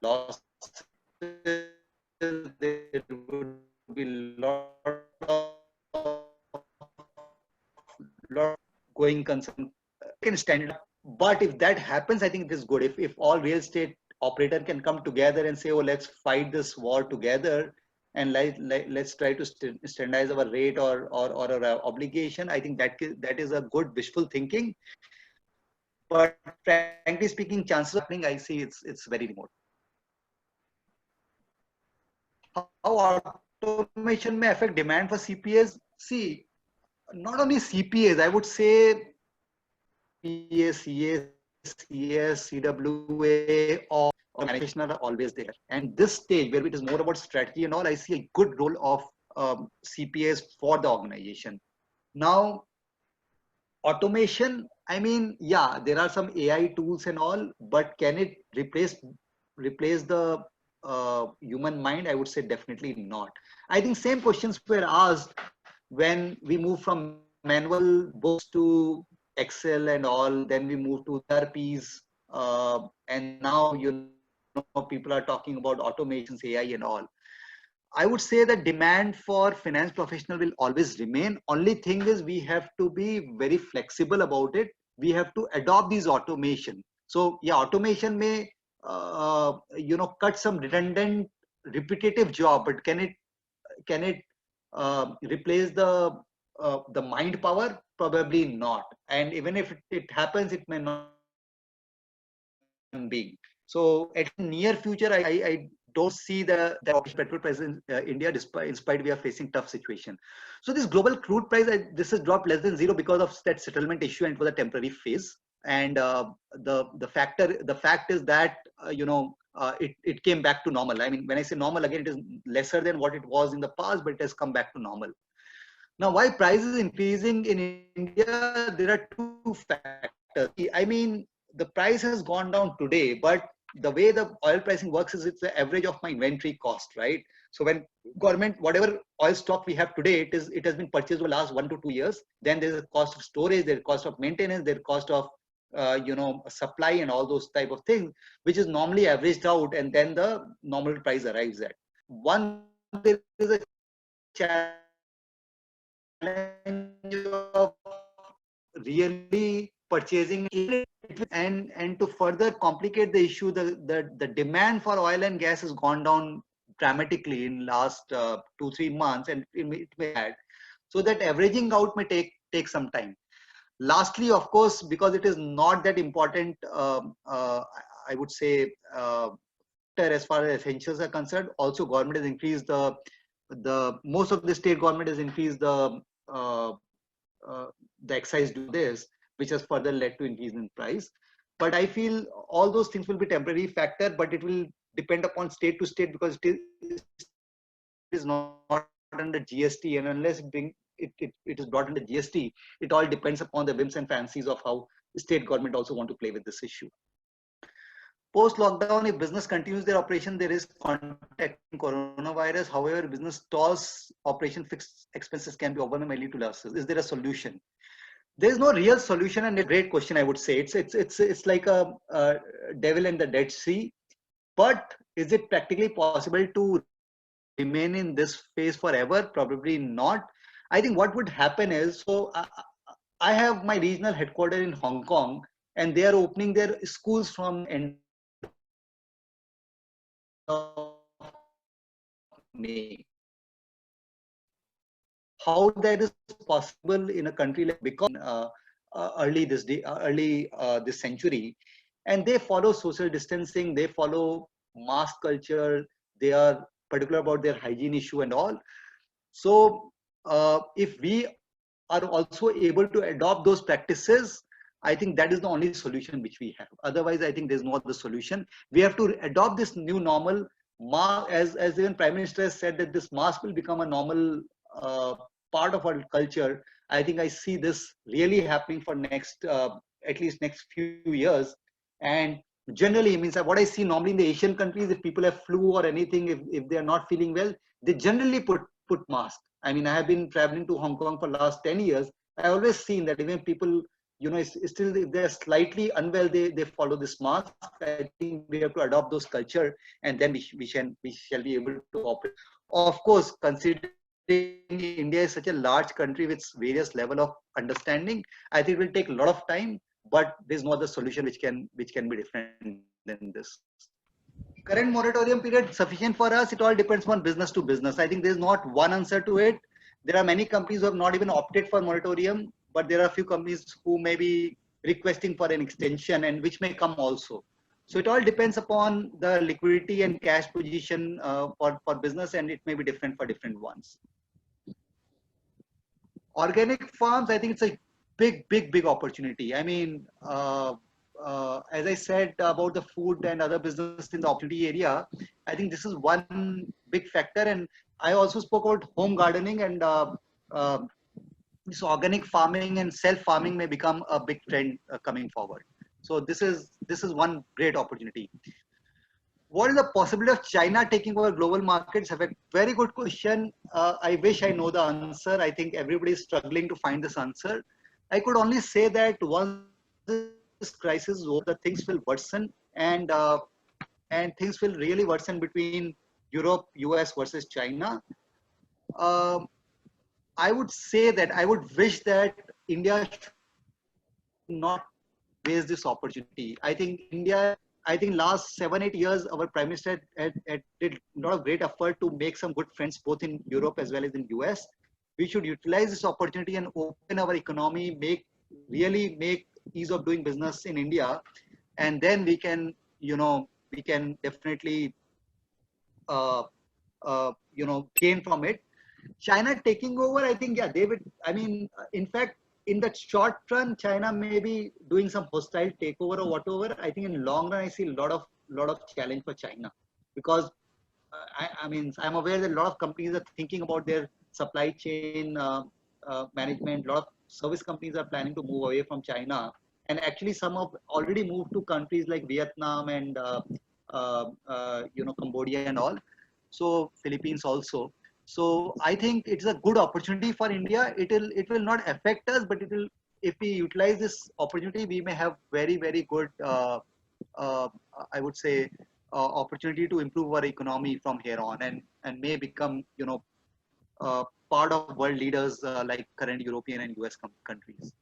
losses. There would be lot going concern can stand it up. But if that happens, I think it is good. If all real estate operator can come together and say, oh, let's fight this war together, and let's try to standardize our rate or our obligation. I think that is a good wishful thinking. But frankly speaking, chances of happening, I see it's very remote. How automation may affect demand for CPAs? See, not only CPAs, I would say PACA, CS, CWA, or organization are always there. And this stage where it is more about strategy and all, I see a good role of CPAs for the organization. Now, automation, I mean, yeah, there are some AI tools and all, but can it replace the human mind? I would say definitely not. I think same questions were asked when we move from manual books to Excel and all, then we move to ERPs, and now, you know, people are talking about automations, AI and all. I would say that demand for finance professional will always remain. Only thing is we have to be very flexible about it. We have to adopt these automation. So yeah, automation may, you know, cut some redundant, repetitive job, but can it replace the mind power? Probably not. And even if it happens, it may not be. So at near future, I don't see the petrol price in India, despite in spite we are facing tough situation. So this global crude price, this has dropped less than zero because of that settlement issue, and for the temporary phase. And the fact is that you know, it came back to normal. I mean, when I say normal, again, it is lesser than what it was in the past, but it has come back to normal. Now, why price is increasing in India? There are two factors. I mean, the price has gone down today, but the way the oil pricing works is it's the average of my inventory cost, right? So when government, whatever oil stock we have today, it has been purchased over the last 1 to 2 years. Then there's a cost of storage, there's a cost of maintenance, there's a cost of you know, supply and all those type of things, which is normally averaged out, and then the normal price arrives at. One, there is a challenge of really purchasing it, and to further complicate the issue, the demand for oil and gas has gone down dramatically in last 2-3 months, and it may add, so that averaging out may take some time. Lastly, of course, because it is not that important, I would say, as far as essentials are concerned, also government has increased most of the state government has increased uh, the excise to this, which has further led to increase in price. But I feel all those things will be temporary factor, but it will depend upon state to state, because it is not under GST, and unless it is brought under GST, it all depends upon the whims and fancies of how the state government also want to play with this issue. Post lockdown, if business continues their operation, there is contacting coronavirus. However, business stalls, operation fixed expenses can be overwhelmed mainly to losses. Is there a solution? There is no real solution, and a great question, I would say. It's like a devil in the Dead Sea. But is it practically possible to remain in this phase forever? Probably not. I think what would happen is, so I have my regional headquarters in Hong Kong, and they are opening their schools from end of May. how that is possible in a country like because this century, and they follow social distancing, they follow mask culture, they are particular about their hygiene issue and all. So if we are also able to adopt those practices, I think that is the only solution which we have. Otherwise, I think there's no other solution. We have to adopt this new normal. As even Prime Minister has said that this mask will become a normal uh, part of our culture. I think I see this really happening for next at least next few years. And generally, means that what I see normally in the Asian countries, if people have flu or anything, if they are not feeling well, they generally put mask. I mean, I have been traveling to Hong Kong for last 10 years. I always seen that even people, still if they're slightly unwell, they follow this mask. I think we have to adopt those culture, and then we shall be able to operate. Of course, considering India is such a large country with various level of understanding, I think it will take a lot of time, but there's no other solution which can be different than this. Current moratorium period sufficient for us? It all depends on business to business. I think there's not one answer to it. There are many companies who have not even opted for moratorium, but there are a few companies who may be requesting for an extension and which may come also. So it all depends upon the liquidity and cash position for business, and it may be different for different ones. Organic farms, I think it's a big opportunity. I mean, as I said about the food and other business in the opportunity area, I think this is one big factor. And I also spoke about home gardening, and uh, this organic farming and self farming may become a big trend coming forward. So this is one great opportunity. What is the possibility of China taking over global markets? Have a very good question. I wish I know the answer. I think everybody is struggling to find this answer. I could only say that once this crisis is over, the things will worsen, and things will really worsen between Europe, US versus China. Um, I would say that I would wish that India should not waste this opportunity. I think India, I think last 7 8 years, our Prime Minister had did a lot of great effort to make some good friends both in Europe as well as in US. We should utilize this opportunity and open our economy, really make ease of doing business in India, and then we can definitely uh, gain from it. China taking over, I think, yeah, they would. I mean, in fact, in the short run, China may be doing some hostile takeover or whatever. I think in long run, I see a lot of challenge for China, because I mean, I'm aware that a lot of companies are thinking about their supply chain management. A lot of service companies are planning to move away from China, and actually, some have already moved to countries like Vietnam and Cambodia and all. So Philippines also. So I think it's a good opportunity for India. It will not affect us, but it will, if we utilize this opportunity, we may have very good uh, I would say opportunity to improve our economy from here on, and may become part of world leaders like current European and US countries.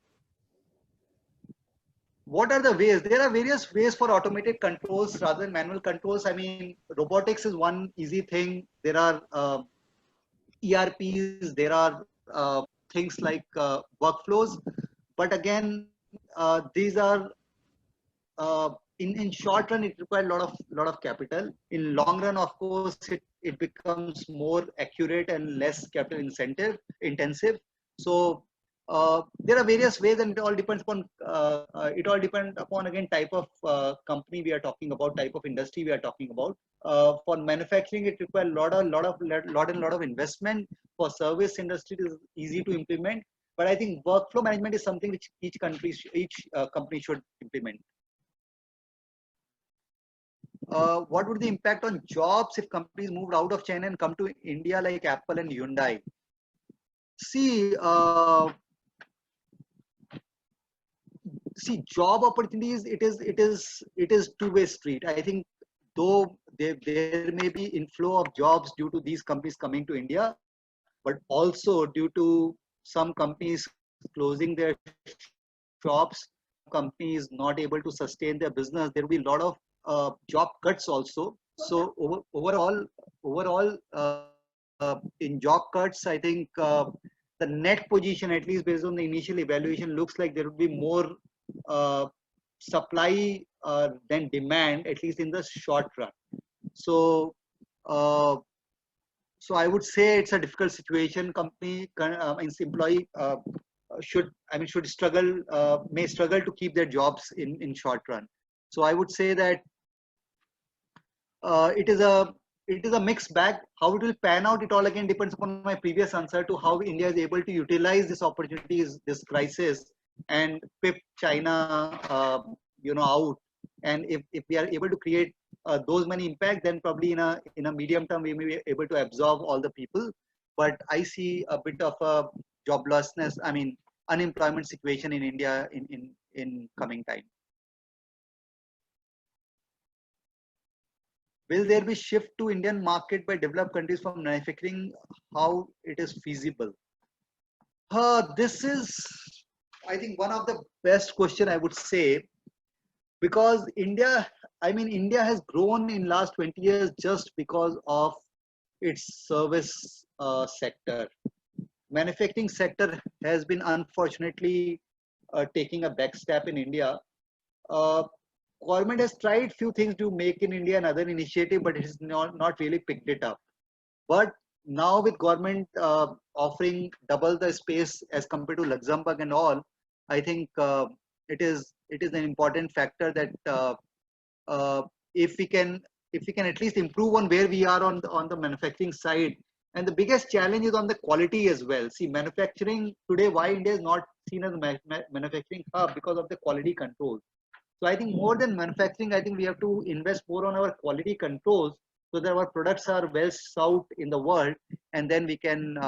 What are the ways? There are various ways for automated controls rather than manual controls. I mean, robotics is one easy thing. There are ERPs, there are things like workflows, but again, these are in short run it requires a lot of capital. In long run, of course, it becomes more accurate and less capital intensive. So there are various ways, and it all depends upon again type of company we are talking about, type of industry we are talking about. For manufacturing, it requires lot of investment. For service industry, it is easy to implement. But I think workflow management is something which each company should implement. What would the impact on jobs if companies moved out of China and come to India like Apple and Hyundai? See, job opportunities. It is two-way street. I think though there may be inflow of jobs due to these companies coming to India, but also due to some companies closing their shops, companies not able to sustain their business, there will be a lot of job cuts also. So overall, in job cuts, I think the net position, at least based on the initial evaluation, looks like there would be more supply than demand, at least in the short run. So, so I would say it's a difficult situation. Company, means employee should struggle, may struggle to keep their jobs in short run. So I would say that it is a mixed bag. How it will pan out, it all again depends upon my previous answer to how India is able to utilize this opportunities, this crisis, and pip China, out. And if we are able to create those many impact, then probably in a medium term we may be able to absorb all the people. But I see a bit of a joblessness, I mean unemployment situation in India in coming time. Will there be shift to Indian market by developed countries from manufacturing? How it is feasible? This is, I think, one of the best question I would say, because India has grown in last 20 years just because of its service sector. Manufacturing sector has been unfortunately taking a back step in India. Uh, Government has tried few things to make in India another initiative, but it has not really picked it up. But now with government offering double the space as compared to Luxembourg and all, I think it is an important factor that if we can at least improve on where we are on the manufacturing side. And the biggest challenge is on the quality as well. See, manufacturing today, why India is not seen as a manufacturing hub? Because of the quality controls. So I think more than manufacturing, I think we have to invest more on our quality controls so that our products are well sought in the world, and then we can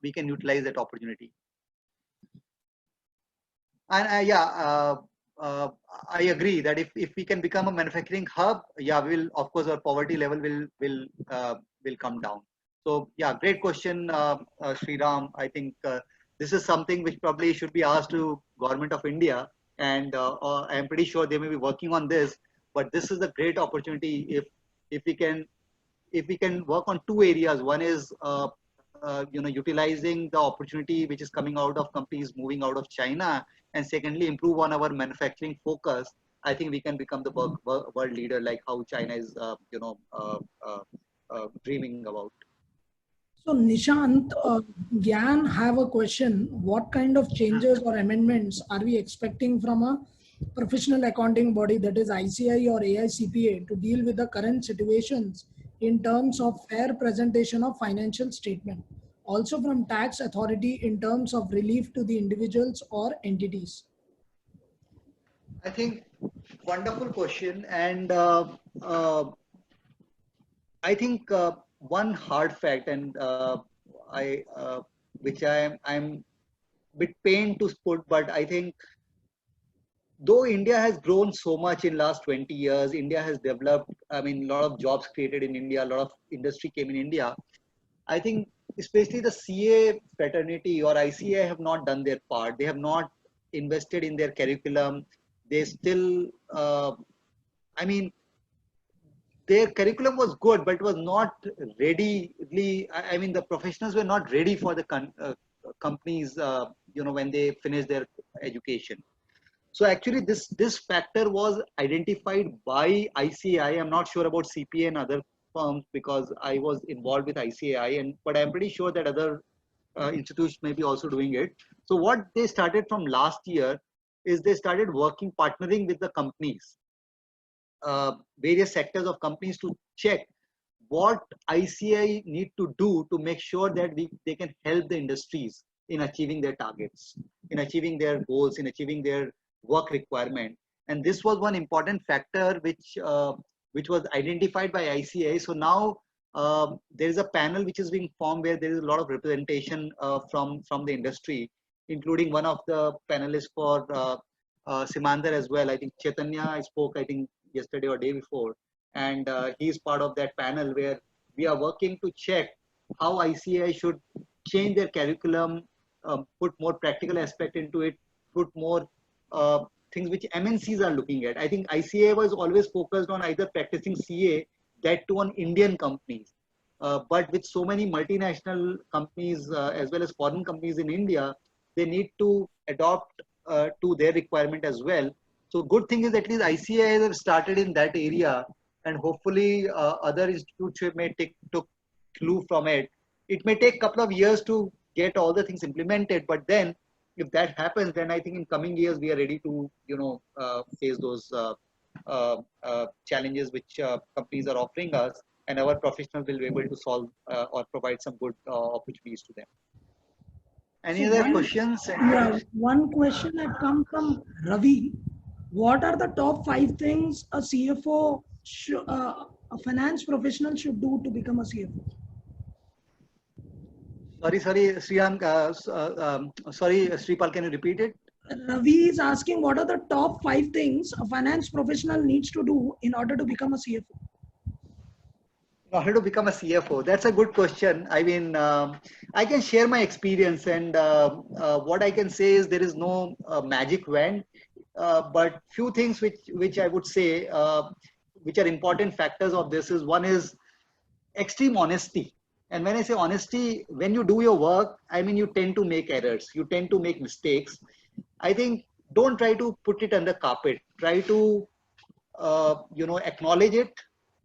utilize that opportunity. And I agree that if we can become a manufacturing hub, yeah, we will, of course, our poverty level will come down. So yeah, great question, Sriram. I think this is something which probably should be asked to Government of India. And I'm pretty sure they may be working on this. But this is a great opportunity if we can work on two areas. One is utilizing the opportunity which is coming out of companies moving out of China, and secondly improve on our manufacturing focus. I think we can become the world leader like how China is dreaming about. So Nishant, Gyan have a question. What kind of changes or amendments are we expecting from a professional accounting body, that is ICAI or AICPA, to deal with the current situations in terms of fair presentation of financial statement? Also from tax authority in terms of relief to the individuals or entities? I think wonderful question. And I think one hard fact, and which I'm bit pained to put, but I think though India has grown so much in last 20 years, India has developed, I mean, a lot of jobs created in India, a lot of industry came in India. I think especially the CA fraternity or ICA have not done their part. They have not invested in their curriculum. They still, their curriculum was good, but it was not ready. I mean, the professionals were not ready for the companies, when they finish their education. So actually, this factor was identified by ICAI. I'm not sure about CPA and other firms because I was involved with ICAI, but I'm pretty sure that other institutions may be also doing it. So what they started from last year is they started partnering with the companies, various sectors of companies, to check what ICAI need to do to make sure that they can help the industries in achieving their targets, in achieving their goals, in achieving their work requirement. And this was one important factor which was identified by ICAI. So now there is a panel which is being formed where there is a lot of representation from the industry, including one of the panelists for Simandhar as well. I think Chaitanya, I spoke, I think yesterday or day before, and he is part of that panel where we are working to check how ICAI should change their curriculum, put more practical aspect into it, put more things which MNCs are looking at. I think ICAI was always focused on either practicing CA, that to on Indian companies. but with so many multinational companies as well as foreign companies in India, they need to adopt to their requirement as well. So good thing is at least ICAI have started in that area, and hopefully other institutes may took clue from it. It may take a couple of years to get all the things implemented, but then if that happens, then I think in coming years we are ready to face those challenges which companies are offering us, and our professionals will be able to solve or provide some good opportunities to them. Any So other questions? one question had come from Ravi. What are the top 5 things a CFO, a finance professional should do to become a CFO? Sorry, Sriyam, sorry, Sripal, can you repeat it? Ravi is asking what are the top 5 things a finance professional needs to do in order to become a CFO? In order to become a CFO, that's a good question. I mean, I can share my experience, and what I can say is there is no magic wand, but few things which I would say which are important factors of this is, one is extreme honesty. And when I say honesty, when you do your work, I mean, you tend to make errors, you tend to make mistakes. I think don't try to put it under carpet. Try to acknowledge it,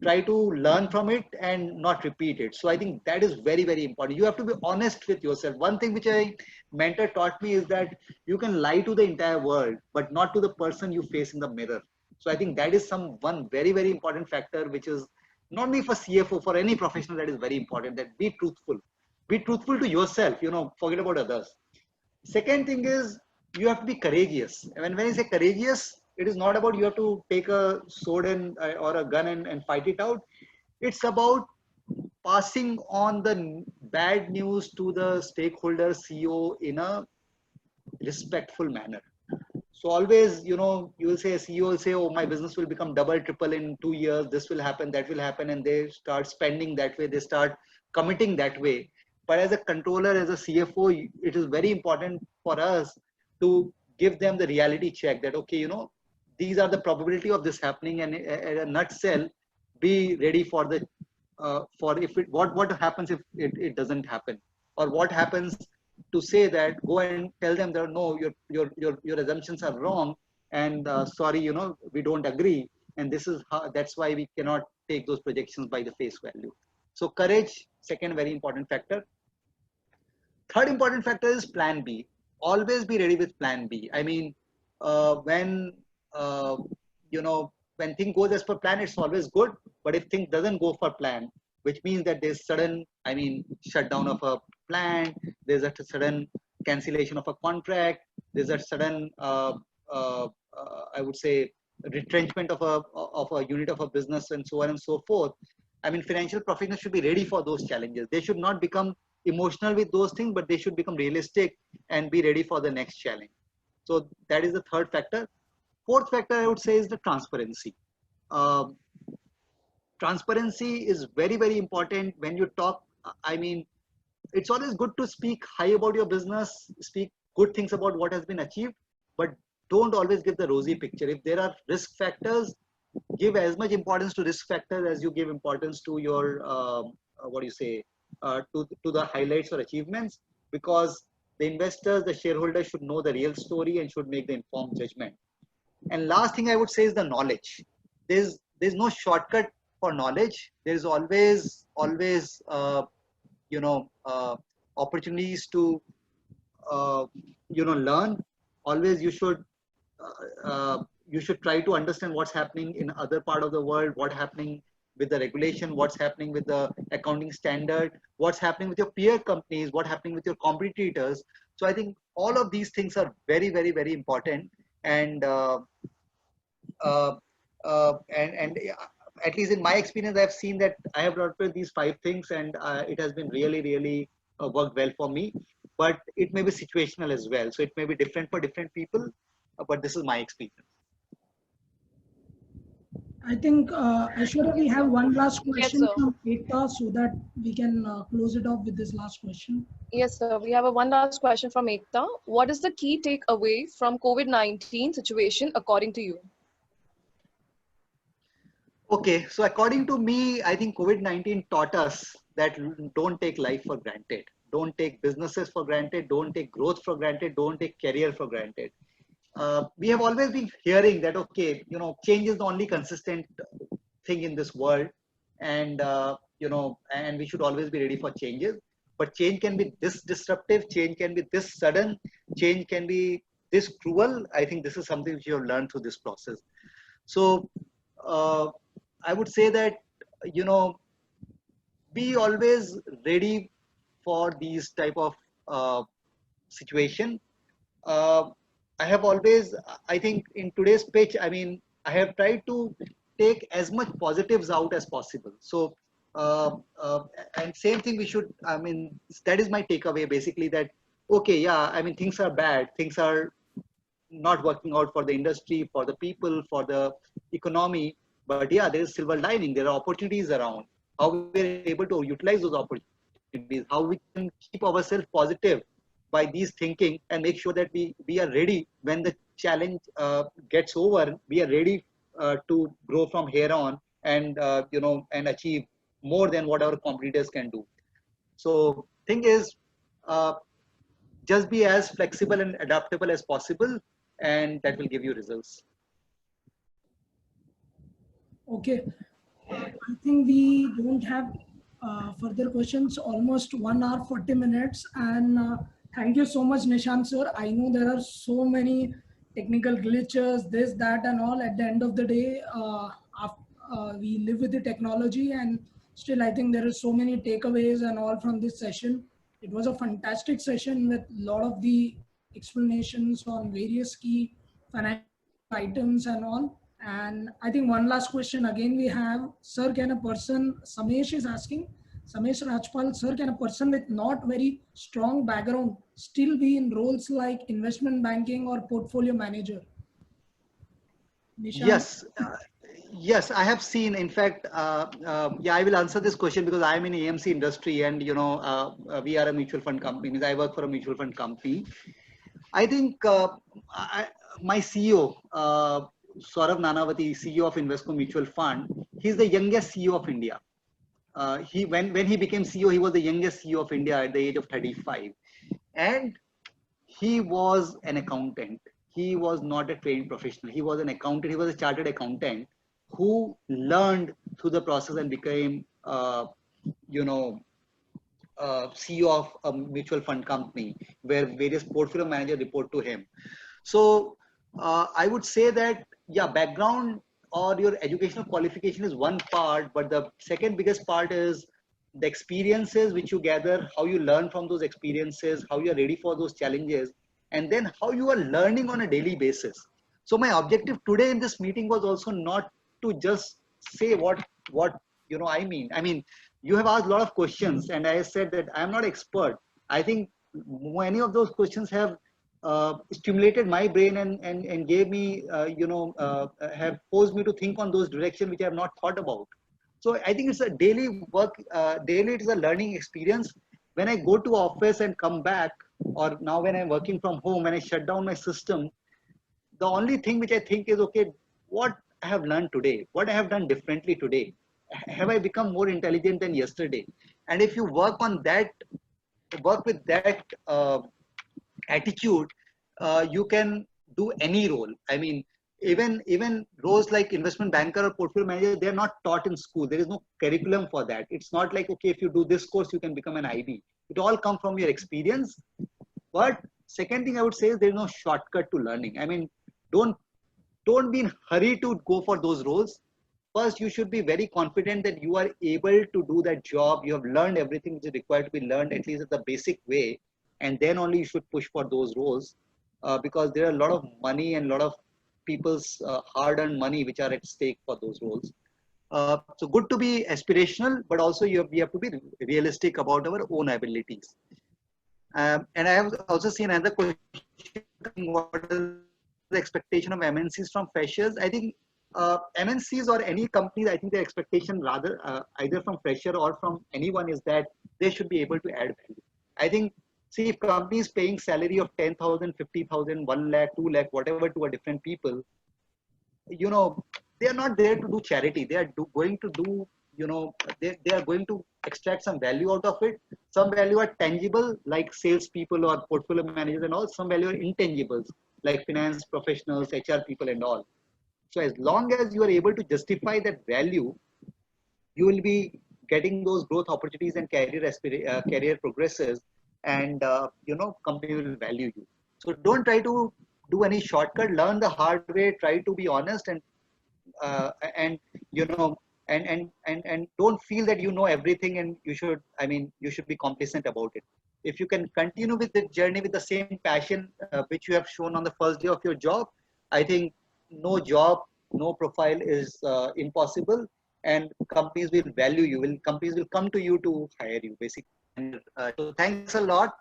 try to learn from it, and not repeat it. So I think that is very, very important. You have to be honest with yourself. One thing which a mentor taught me is that you can lie to the entire world, but not to the person you face in the mirror. So I think that is one very, very important factor, which is not only for CFO, for any professional, that is very important, that be truthful. Be truthful to yourself, forget about others. Second thing is you have to be courageous. And when I say courageous, it is not about you have to take a sword or a gun and fight it out. It's about passing on the bad news to the stakeholder CEO in a respectful manner. So always, you will say, a CEO will say, oh, my business will become double, triple in 2 years. This will happen, that will happen. And they start spending that way. They start committing that way. But as a controller, as a CFO, it is very important for us to give them the reality check that, okay, these are the probability of this happening. And at a nutshell, be ready for what happens if it doesn't happen, or what happens to say that, go and tell them that no, your assumptions are wrong, and sorry, we don't agree, and that's why we cannot take those projections by the face value. So courage, second very important factor. Third important factor is plan B. Always be ready with plan B. I mean, when thing goes as per plan, it's always good. But if things doesn't go for plan, which means that there's sudden, shutdown of a plant, there's a sudden cancellation of a contract, there's a sudden, I would say, retrenchment of a unit of a business, and so on and so forth. I mean, financial professionals should be ready for those challenges. They should not become emotional with those things, but they should become realistic and be ready for the next challenge. So that is the third factor. Fourth factor, I would say, is the transparency. Transparency is very, very important when you talk. I mean, it's always good to speak high about your business, speak good things about what has been achieved, but don't always give the rosy picture. If there are risk factors, give as much importance to risk factors as you give importance to your, to the highlights or achievements, because the investors, the shareholders should know the real story and should make the informed judgment. And last thing I would say is the knowledge. There's no shortcut for knowledge. There's always opportunities to learn. Always you should try to understand what's happening in other part of the world, what's happening with the regulation, what's happening with the accounting standard, what's happening with your peer companies, what's happening with your competitors. So I think all of these things are very, very, very important. And at least in my experience, I've seen that I have brought with these 5 things, and it has been really, really worked well for me. But it may be situational as well. So it may be different for different people, but this is my experience. I think, Aishwarya, we have one last question from Ekta, so that we can close it off with this last question. Yes, sir. We have one last question from Ekta. What is the key takeaway from COVID-19 situation according to you? Okay, so according to me, I think COVID-19 taught us that don't take life for granted. Don't take businesses for granted. Don't take growth for granted. Don't take career for granted. We have always been hearing that, okay, change is the only consistent thing in this world. And, and we should always be ready for changes. But change can be this disruptive. Change can be this sudden. Change can be this cruel. I think this is something which you have learned through this process. So, uh, I would say that, you know, be always ready for these type of situation. Uh, I have always, I think in today's pitch, I mean, I have tried to take as much positives out as possible. So, uh, uh, and same thing we should, I mean, that is my takeaway basically that, okay, yeah, I mean, things are bad, things are not working out for the industry, for the people, for the economy. But yeah, there is silver lining. There are opportunities around. How we are able to utilize those opportunities, how we can keep ourselves positive by these thinking and make sure that we are ready when the challenge gets over. We are ready to grow from here on and and achieve more than what our competitors can do. So thing is, uh, just be as flexible and adaptable as possible, and that will give you results. Okay. I think we don't have further questions. Almost 1 hour 40 minutes, and thank you so much, Nishant sir. I know there are so many technical glitches, this, that, and all. At the end of the day, we live with the technology, and still, I think there are so many takeaways and all from this session. It was a fantastic session with a lot of the explanations on various key financial items and all. And I think one last question again we have, sir, can a person, Samesh is asking, Samesh Rajpal, sir, can a person with not very strong background still be in roles like investment banking or portfolio manager? Nishant? Yes, yes, I have seen. In fact, yeah, I will answer this question because I'm in AMC industry, and we are a mutual fund company. Means I work for a mutual fund company. I think I, my CEO, Saurav Nanavati, CEO of Invesco Mutual Fund, he's the youngest CEO of India. He when he became CEO, he was the youngest CEO of India at the age of 35, and he was an accountant. He was not a trained professional. He was an accountant. He was a chartered accountant who learned through the process and became, you know, CEO of a mutual fund company where various portfolio managers report to him. So I would say that, yeah, background or your educational qualification is one part, but the second biggest part is the experiences which you gather, how you learn from those experiences, how you are ready for those challenges, and then how you are learning on a daily basis. So my objective today in this meeting was also not to just say what I mean, you have asked a lot of questions, and I said that I am not expert. I think many of those questions have stimulated my brain and gave me, have forced me to think on those directions which I have not thought about. So I think it's a daily work, daily it is a learning experience. When I go to office and come back, or now when I'm working from home, when I shut down my system, the only thing which I think is, okay, what I have learned today, what I have done differently today, have I become more intelligent than yesterday? And if you work on that, work with that attitude, you can do any role. I mean, even roles like investment banker or portfolio manager, they are not taught in school. There is no curriculum for that. It's not like, okay, if you do this course, you can become an IB. It all comes from your experience. But second thing I would say is there is no shortcut to learning. I mean, don't don't be in hurry to go for those roles. First, you should be very confident that you are able to do that job. You have learned everything which is required to be learned, at least at the basic way, and then only you should push for those roles, because there are a lot of money and a lot of people's hard-earned money which are at stake for those roles. So good to be aspirational, but also we have to be realistic about our own abilities. And I have also seen another question: what is the expectation of MNCs from freshers? I think MNCs or any companies, I think their expectation rather either from fresher or from anyone is that they should be able to add value. I think, see, if company is paying salary of 10,000, 50,000, 1 lakh, 2 lakh, whatever to a different people, you know, they are not there to do charity. They are going to do, they are going to extract some value out of it. Some value are tangible, like salespeople or portfolio managers and all. Some value are intangibles, like finance professionals, HR people and all. So as long as you are able to justify that value, you will be getting those growth opportunities and career progresses, and company will value you. So don't try to do any shortcut. Learn the hard way. Try to be honest, and you know and don't feel that you know everything, and you should be complacent about it. If you can continue with the journey with the same passion which you have shown on the first day of your job, I think no job, no profile is impossible, and companies will value you. Companies will come to you to hire you, basically. And so thanks a lot,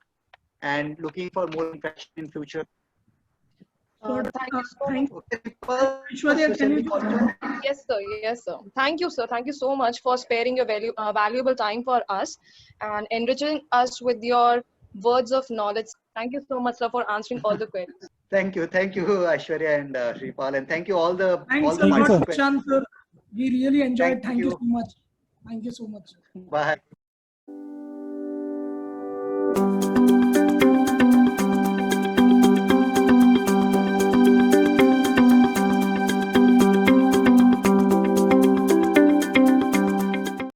and looking for more interaction in future. So, Thank you so much. thank Okay, people, Aishwarya, can you just Yes, sir. Yes, sir. Thank you, sir. Thank you so much for sparing your valuable time for us and enriching us with your words of knowledge. Thank you so much, sir, for answering all the queries. thank you, Aishwarya and Shripal, and thank you all the thanks a lot, participants. Nishant, sir. We really enjoyed. Thank Thank you you. so much. Thank you so much. Bye.